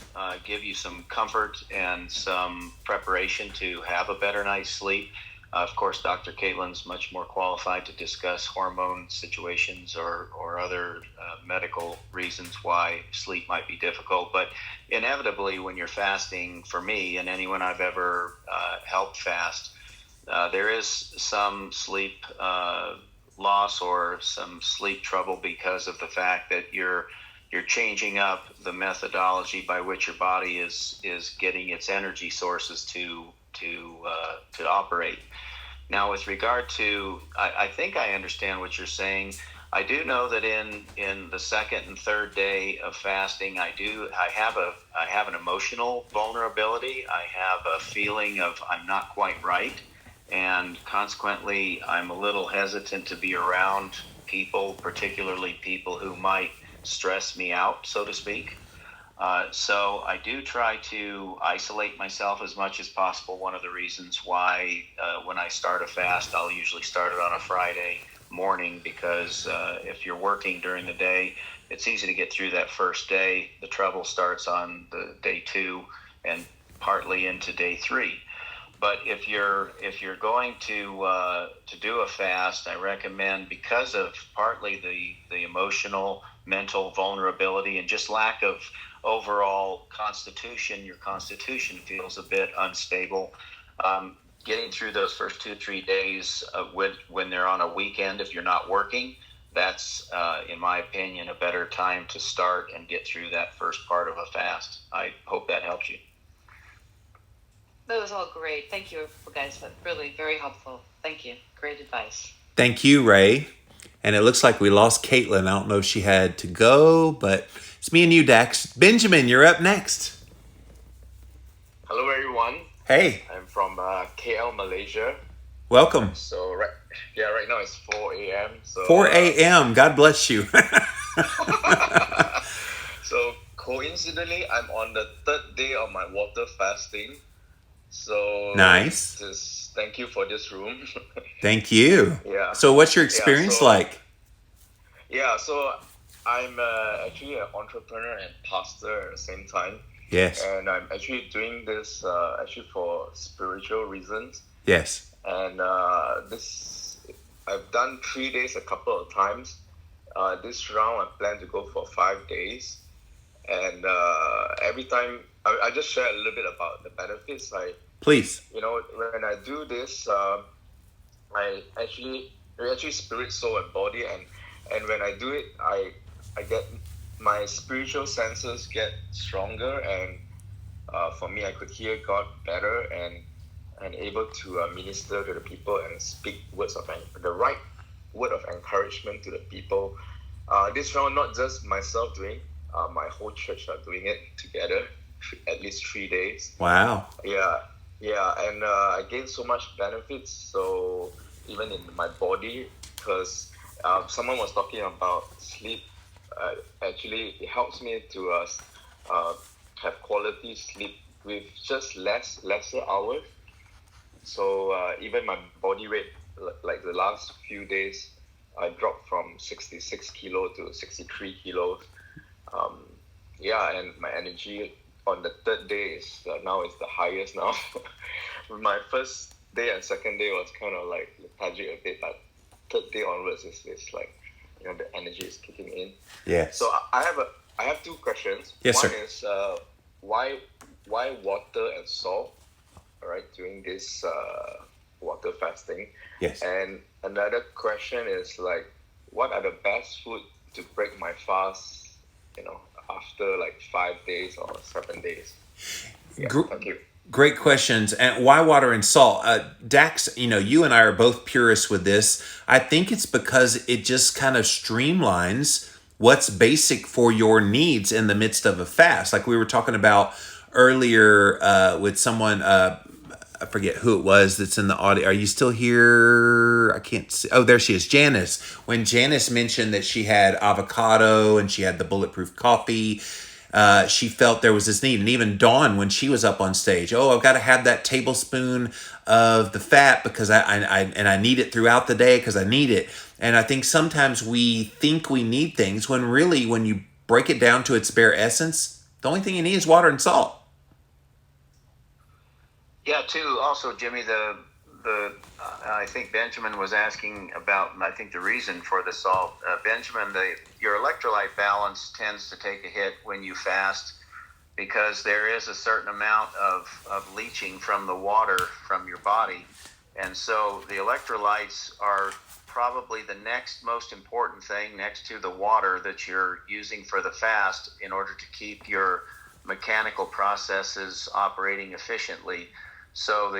give you some comfort and some preparation to have a better night's sleep. Of course, Dr. Caitlin's much more qualified to discuss hormone situations or other medical reasons why sleep might be difficult. But inevitably, when you're fasting, for me and anyone I've ever helped fast, there is some sleep loss or some sleep trouble because of the fact that you're changing up the methodology by which your body is getting its energy sources to operate. Now, with regard to, I think I understand what you're saying. I do know that in the second and third day of fasting, I have an emotional vulnerability. I have a feeling of I'm not quite right, and consequently, I'm a little hesitant to be around people, particularly people who might stress me out, so to speak. So I do try to isolate myself as much as possible. One of the reasons why when I start a fast, I'll usually start it on a Friday morning because if you're working during the day, it's easy to get through that first day. The trouble starts on the day 2 and partly into day 3. But if you're going to do a fast, I recommend, because of partly the emotional, mental vulnerability and just lack of overall constitution, your constitution feels a bit unstable. Getting through those first 2-3 days when they're on a weekend, if you're not working, that's, in my opinion, a better time to start and get through that first part of a fast. I hope that helps you. That was all great. Thank you, guys. That's really very helpful. Thank you. Great advice. Thank you, Ray. And it looks like we lost Caitlin. I don't know if she had to go, but it's me and you, Dax. Benjamin, you're up next. Hello, everyone. Hey. I'm from KL, Malaysia. Welcome. So, right now it's 4 a.m. So 4 a.m. God bless you. So, coincidentally, I'm on the 3rd day of my water fasting. So, nice. Just thank you for this room. Thank you. Yeah. So, what's your experience like? Yeah, so I'm actually an entrepreneur and pastor at the same time. Yes. And I'm actually doing this actually for spiritual reasons. Yes. And I've done 3 days a couple of times. This round I plan to go for 5 days. And every time, I just share a little bit about the benefits. Please. You know, when I do this, I actually spirit, soul, and body. And when I do it, I get my spiritual senses get stronger. And for me, I could hear God better and able to minister to the people and speak the right word of encouragement to the people. This round, not just myself doing, my whole church are doing it together, at least 3 days. Wow. Yeah, and I gained so much benefits. So even in my body, because someone was talking about sleep. Actually, it helps me to have quality sleep with just lesser hours. So even my body rate, like the last few days, I dropped from 66 kilo to 63 kilos. And my energy on the third day is now is the highest now. My first day and second day was kind of like lethargic a bit, but third day onwards is like, the energy is kicking in. Yes. So I have two questions. Yes, One sir. is why water and salt, all right, during this water fasting? Yes. And another question is like, what are the best food to break my fast, after like 5 days or 7 days? Yeah, thank you. Great questions. And why water and salt? Dax, you and I are both purists with this. I think it's because it just kind of streamlines what's basic for your needs in the midst of a fast. Like we were talking about earlier with someone, I forget who it was that's in the audio. Are you still here? I can't see. Oh, there she is. Janice. When Janice mentioned that she had avocado and she had the bulletproof coffee, she felt there was this need. And even Dawn, when she was up on stage, I've got to have that tablespoon of the fat because I need it throughout the day because I need it. And I think sometimes we think we need things when really, when you break it down to its bare essence, the only thing you need is water and salt. Yeah, too. Also, Jimmy, I think Benjamin was asking about, I think, the reason for the salt. Benjamin, your electrolyte balance tends to take a hit when you fast because there is a certain amount of leaching from the water from your body. And so the electrolytes are probably the next most important thing next to the water that you're using for the fast in order to keep your mechanical processes operating efficiently. So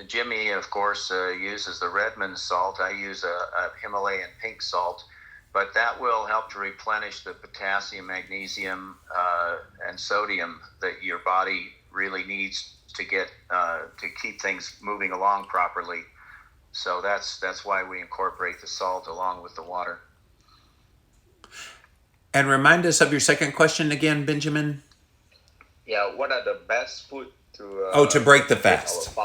Jimmy, of course, uses the Redmond salt. I use a Himalayan pink salt, but that will help to replenish the potassium, magnesium, and sodium that your body really needs to get to keep things moving along properly. So that's why we incorporate the salt along with the water. And remind us of your second question again, Benjamin. Yeah, what are the best food to break the fast?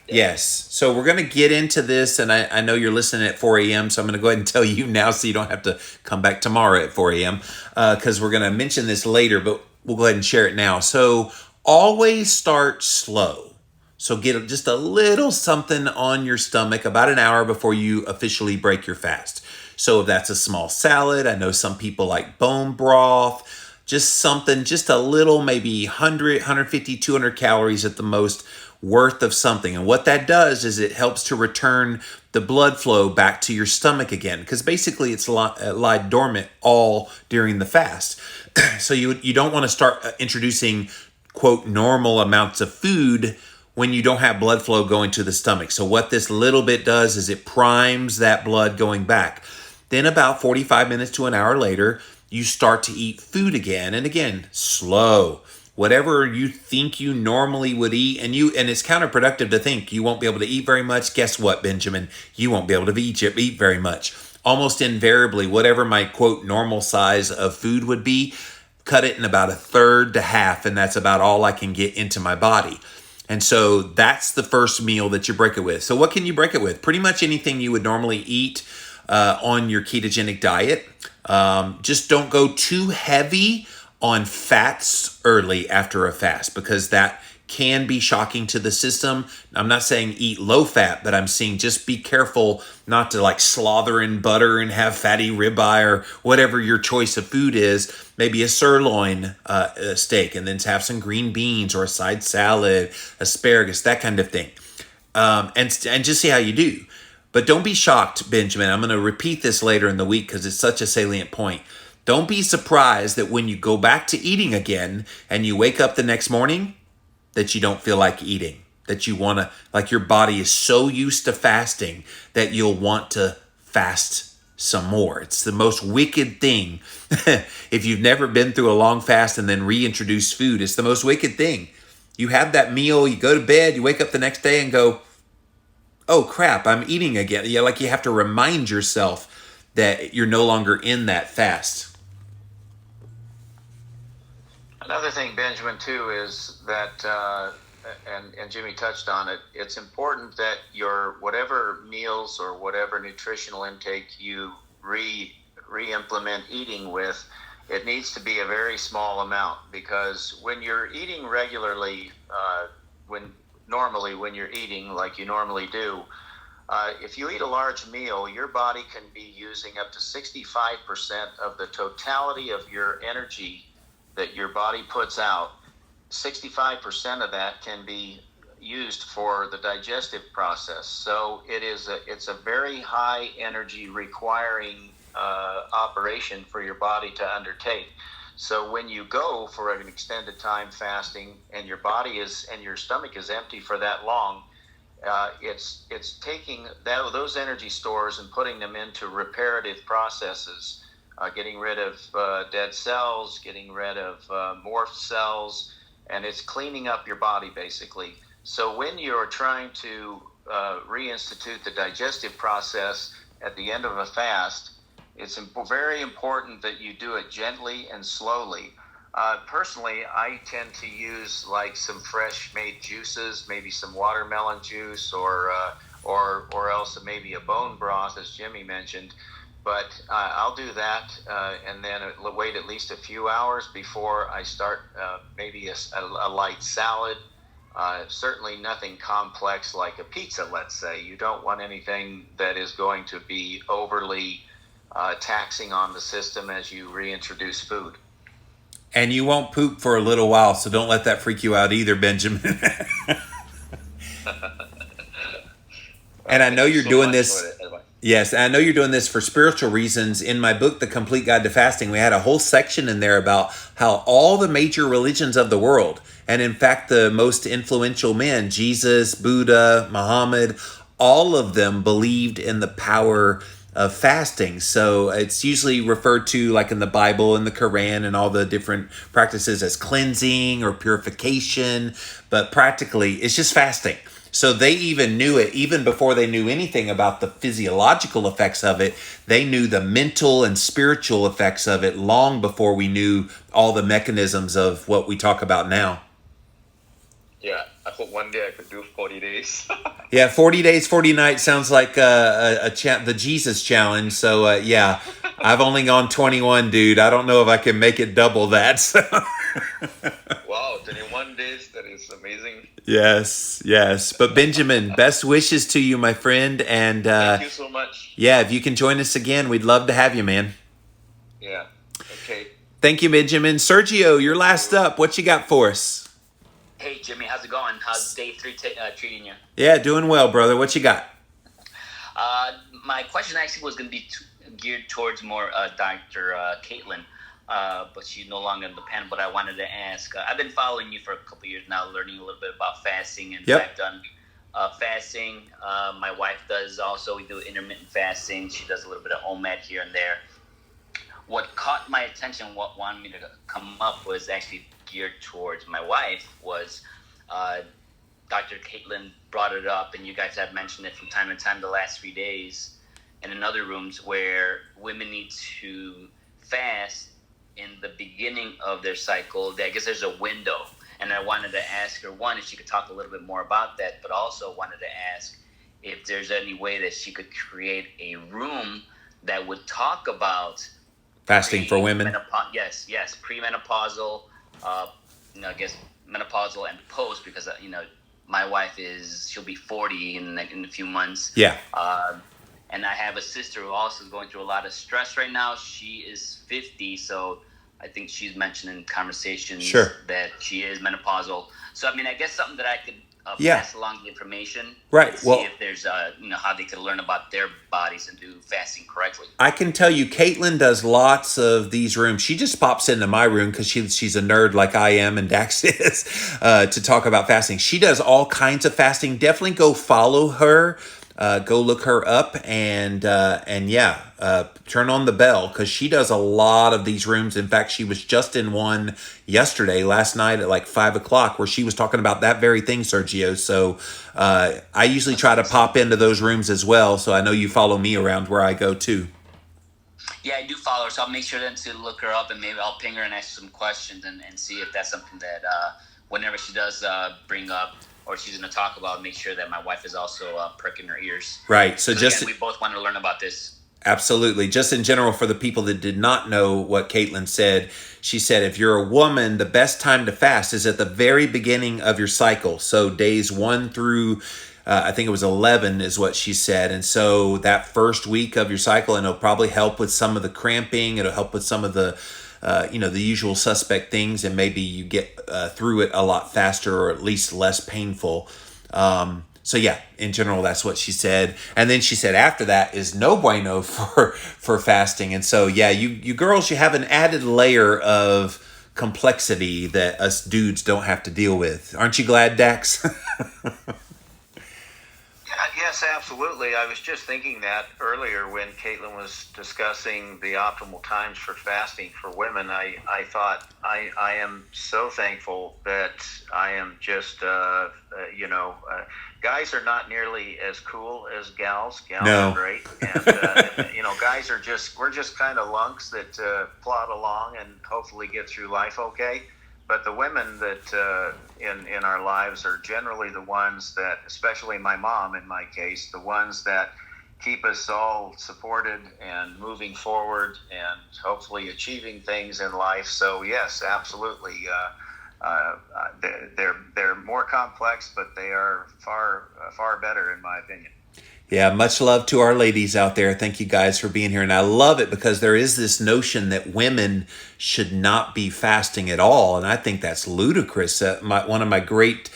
Yes. So we're going to get into this, and I know you're listening at 4 a.m., so I'm going to go ahead and tell you now so you don't have to come back tomorrow at 4 a.m. Because we're going to mention this later, but we'll go ahead and share it now. So always start slow. So get just a little something on your stomach about an hour before you officially break your fast. So if that's a small salad, I know some people like bone broth, just something, just a little, maybe 100, 150, 200 calories at the most worth of something. And what that does is it helps to return the blood flow back to your stomach again, because basically it's lied dormant all during the fast. So you don't want to start introducing, quote, normal amounts of food when you don't have blood flow going to the stomach. So what this little bit does is it primes that blood going back. Then about 45 minutes to an hour later, you start to eat food again. And again, slow. Whatever you think you normally would eat, and it's counterproductive to think you won't be able to eat very much. Guess what, Benjamin? You won't be able to eat very much. Almost invariably, whatever my, quote, normal size of food would be, cut it in about a third to half, and that's about all I can get into my body. And so that's the first meal that you break it with. So what can you break it with? Pretty much anything you would normally eat on your ketogenic diet. Just don't go too heavy on fats early after a fast, because that can be shocking to the system. I'm not saying eat low fat, but I'm saying just be careful not to like slather in butter and have fatty ribeye or whatever your choice of food is. Maybe a sirloin steak, and then have some green beans or a side salad, asparagus, that kind of thing. And just see how you do. But don't be shocked, Benjamin. I'm going to repeat this later in the week because it's such a salient point. Don't be surprised that when you go back to eating again and you wake up the next morning, that you don't feel like eating, that you want to, like your body is so used to fasting that you'll want to fast some more. It's the most wicked thing. If you've never been through a long fast and then reintroduce food, it's the most wicked thing. You have that meal, you go to bed, you wake up the next day and go, oh crap, I'm eating again. Yeah, like you have to remind yourself that you're no longer in that fast. Another thing, Benjamin, too, is that and Jimmy touched on it, it's important that your whatever meals or whatever nutritional intake you re-implement eating with, it needs to be a very small amount, because when you're eating regularly, when you're eating like you normally do, if you eat a large meal, your body can be using up to 65% of the totality of your energy that your body puts out. 65% of that can be used for the digestive process. So it's a very high energy requiring operation for your body to undertake. So when you go for an extended time fasting and your stomach is empty for that long, it's taking those energy stores and putting them into reparative processes, getting rid of dead cells, getting rid of morphed cells, and it's cleaning up your body basically. So when you're trying to reinstitute the digestive process at the end of a fast, it's very important that you do it gently and slowly. Personally, I tend to use like some fresh made juices, maybe some watermelon juice, or else maybe a bone broth, as Jimmy mentioned. But I'll do that, and then wait at least a few hours before I start maybe a light salad. Certainly nothing complex like a pizza, let's say. You don't want anything that is going to be overly taxing on the system as you reintroduce food. And you won't poop for a little while, so don't let that freak you out either, Benjamin. And I know you're doing this. Yes, and I know you're doing this for spiritual reasons. In my book, The Complete Guide to Fasting, we had a whole section in there about how all the major religions of the world, and in fact, the most influential men, Jesus, Buddha, Muhammad, all of them believed in the power of fasting. So it's usually referred to, like in the Bible and the Quran and all the different practices, as cleansing or purification, but practically it's just fasting. So they even knew it, even before they knew anything about the physiological effects of it. They knew the mental and spiritual effects of it long before we knew all the mechanisms of what we talk about now. Yeah, I hope one day I could do 40 days. Yeah, 40 days, 40 nights sounds like the Jesus challenge. So yeah, I've only gone 21, dude. I don't know if I can make it double that. So. Wow, 21 days, that is amazing. Yes. But Benjamin, best wishes to you, my friend. And thank you so much. Yeah, if you can join us again, we'd love to have you, man. Yeah, okay. Thank you, Benjamin. Sergio, you're last up. What you got for us? Hey, Jimmy, how's it going? How's day 3 treating you? Yeah, doing well, brother. What you got? My question actually was going to be geared towards more Dr. Caitlin, but she's no longer in the panel. But I wanted to ask, I've been following you for a couple years now, learning a little bit about fasting. And I've done fasting. My wife does also. We do intermittent fasting. She does a little bit of OMAD here and there. What caught my attention, what wanted me to come up, was actually geared towards my wife. Was Dr. Caitlin brought it up, and you guys have mentioned it from time to time the last 3 days, and in other rooms, where women need to fast in the beginning of their cycle. I guess there's a window, and I wanted to ask her, one, if she could talk a little bit more about that, but also wanted to ask if there's any way that she could create a room that would talk about fasting for women. Yes, premenopausal, I guess menopausal and post, because my wife she'll be 40 in a few months. Yeah. And I have a sister who also is going through a lot of stress right now. She is 50, so I think she's mentioned in conversations that she is menopausal. So I guess something that I could pass along the information, right? And see if there's how they could learn about their bodies and do fasting correctly. I can tell you, Caitlin does lots of these rooms. She just pops into my room because she's a nerd like I am and Dax is to talk about fasting. She does all kinds of fasting. Definitely go follow her. Go look her up and turn on the bell, because she does a lot of these rooms. In fact, she was just in one last night at like 5:00, where she was talking about that very thing, Sergio. So I usually try to pop into those rooms as well. So I know you follow me around where I go too. Yeah, I do follow her, so I'll make sure then to look her up, and maybe I'll ping her and ask some questions and see if that's something that whenever she does bring up or she's going to talk about, make sure that my wife is also pricking her ears. Right. So just again, we both want to learn about this. Absolutely. Just in general, for the people that did not know what Caitlin said, she said, if you're a woman, the best time to fast is at the very beginning of your cycle. So days 1 through, I think it was 11 is what she said. And so that first week of your cycle, and it'll probably help with some of the cramping. It'll help with some of the, the usual suspect things. And maybe you get through it a lot faster, or at least less painful. So yeah, in general, that's what she said. And then she said after that is no bueno for fasting. And so, yeah, you girls, you have an added layer of complexity that us dudes don't have to deal with. Aren't you glad, Dax? Yes, absolutely. I was just thinking that earlier when Caitlin was discussing the optimal times for fasting for women. I thought I am so thankful that I am just, guys are not nearly as cool as gals. Gals No. are great. And, guys are we're just kind of lunks that plod along and hopefully get through life okay. But the women that in our lives are generally the ones that, especially my mom in my case, the ones that keep us all supported and moving forward and hopefully achieving things in life. So yes, absolutely. They're more complex, but they are far better in my opinion. Yeah, much love to our ladies out there. Thank you guys for being here. And I love it because there is this notion that women should not be fasting at all. And I think that's ludicrous. One of my great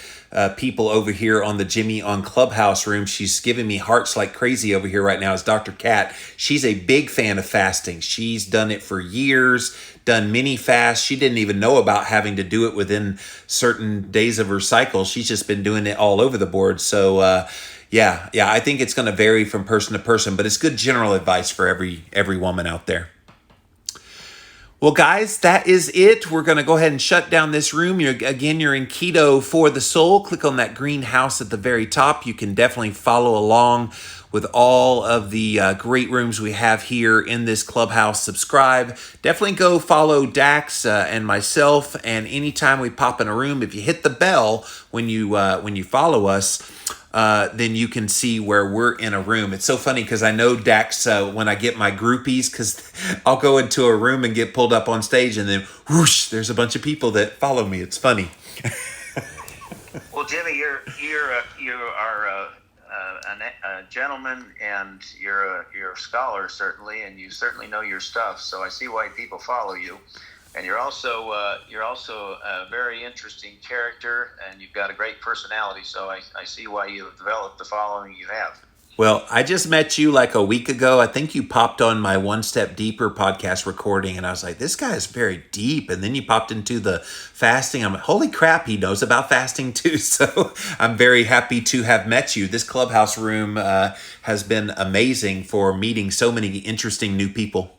people over here on the Jimmy on Clubhouse room, she's giving me hearts like crazy over here right now, is Dr. Kat. She's a big fan of fasting. She's done it for years, done many fasts. She didn't even know about having to do it within certain days of her cycle. She's just been doing it all over the board. So, yeah, I think it's going to vary from person to person, but it's good general advice for every woman out there. Well, guys, that is it. We're going to go ahead and shut down this room. You're in Keto for the Soul. Click on that green house at the very top. You can definitely follow along with all of the great rooms we have here in this Clubhouse. Subscribe. Definitely go follow Dax and myself. And anytime we pop in a room, if you hit the bell when you follow us, then you can see where we're in a room. It's so funny because I know Dax, when I get my groupies, because I'll go into a room and get pulled up on stage and then whoosh, there's a bunch of people that follow me. It's funny. Well, Jimmy, you are a gentleman, and you're a scholar certainly, and you certainly know your stuff. So I see why people follow you. And you're also a very interesting character, and you've got a great personality. So I see why you've developed the following you have. Well, I just met you like a week ago. I think you popped on my One Step Deeper podcast recording, and I was like, this guy is very deep. And then you popped into the fasting. I'm like, holy crap, he knows about fasting too. So I'm very happy to have met you. This Clubhouse room has been amazing for meeting so many interesting new people.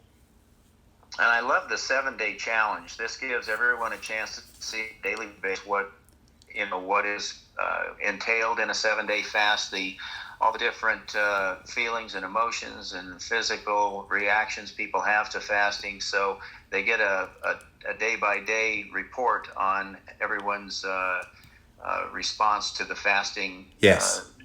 And I love the 7-day challenge. This gives everyone a chance to see daily basis what is entailed in a 7-day fast, all the different feelings and emotions and physical reactions people have to fasting. So they get a day-by-day report on everyone's response to the fasting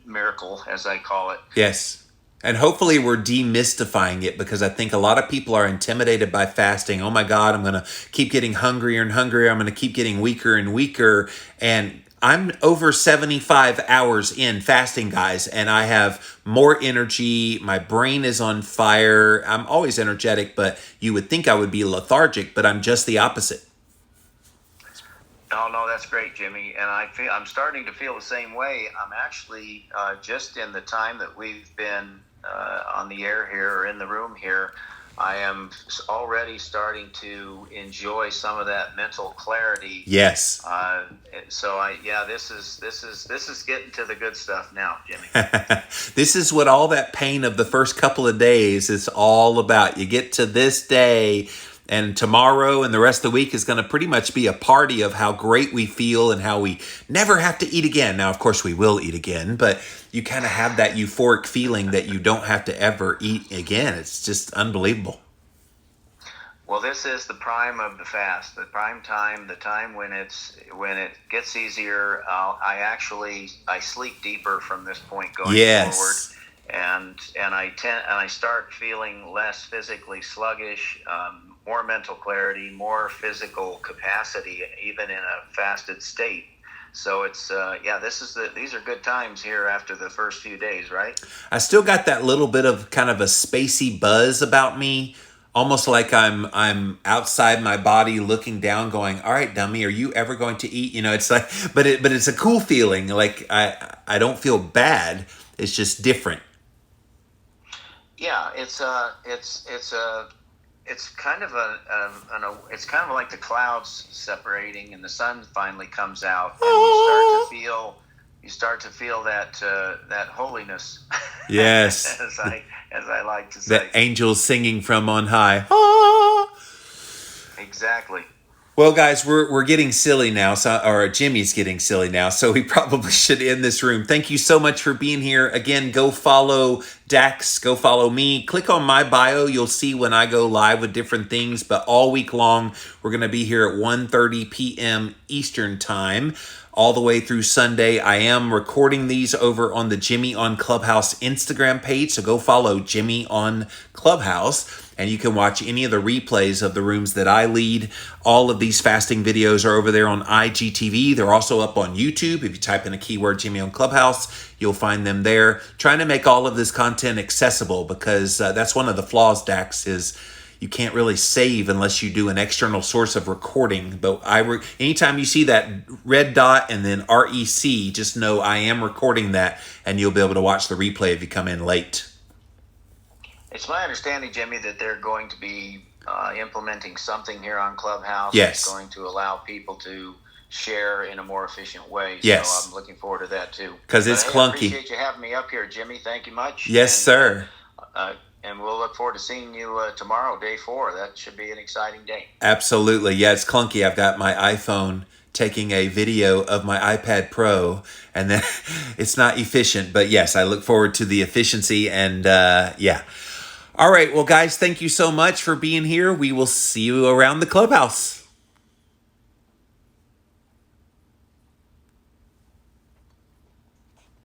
miracle, as I call it. Yes. And hopefully we're demystifying it, because I think a lot of people are intimidated by fasting. Oh my God, I'm going to keep getting hungrier and hungrier. I'm going to keep getting weaker and weaker. And I'm over 75 hours in fasting, guys, and I have more energy. My brain is on fire. I'm always energetic, but you would think I would be lethargic, but I'm just the opposite. Oh, no, that's great, Jimmy. And I'm starting to feel the same way. I'm actually just in the time that we've been on the air here or in the room here, I am already starting to enjoy some of that mental clarity. Yes. So this is getting to the good stuff now, Jimmy. This is what all that pain of the first couple of days is all about. You get to this day, and tomorrow and the rest of the week is going to pretty much be a party of how great we feel and how we never have to eat again. Now, of course, we will eat again, but you kind of have that euphoric feeling that you don't have to ever eat again. It's just unbelievable. Well, this is the prime of the fast, the prime time, the time when it gets easier. I sleep deeper from this point going forward, and I start feeling less physically sluggish, more mental clarity, more physical capacity, even in a fasted state. So it's these are good times here after the first few days, right? I still got that little bit of kind of a spacey buzz about me. Almost like I'm outside my body looking down going, all right, dummy, are you ever going to eat? You know, it's like, but it's a cool feeling. Like I don't feel bad. It's just different. Yeah, it's kind of it's kind of like the clouds separating and the sun finally comes out and you start to feel that holiness. Yes. as I like to say. The angels singing from on high. Ah! Exactly. Well, guys, we're getting silly now, or Jimmy's getting silly now, so we probably should end this room. Thank you so much for being here. Again, go follow Dax, go follow me. Click on my bio. You'll see when I go live with different things, but all week long, we're going to be here at 1:30 p.m. Eastern Time. All the way through Sunday. I am recording these over on the Jimmy on Clubhouse Instagram page, so go follow Jimmy on Clubhouse, and you can watch any of the replays of the rooms that I lead. All of these fasting videos are over there on IGTV. They're also up on YouTube. If you type in a keyword Jimmy on Clubhouse, you'll find them there. Trying to make all of this content accessible because that's one of the flaws, Dax, is you can't really save unless you do an external source of recording. But anytime you see that red dot and then REC, just know I am recording that, and you'll be able to watch the replay if you come in late. It's my understanding, Jimmy, that they're going to be implementing something here on Clubhouse. Yes. That's going to allow people to share in a more efficient way. Yes. So I'm looking forward to that too. Because it's clunky. I appreciate you having me up here, Jimmy. Thank you much. Yes, sir. And we'll look forward to seeing you tomorrow, day 4. That should be an exciting day. Absolutely. Yeah, it's clunky. I've got my iPhone taking a video of my iPad Pro, and then it's not efficient. But yes, I look forward to the efficiency. And yeah. All right. Well, guys, thank you so much for being here. We will see you around the Clubhouse.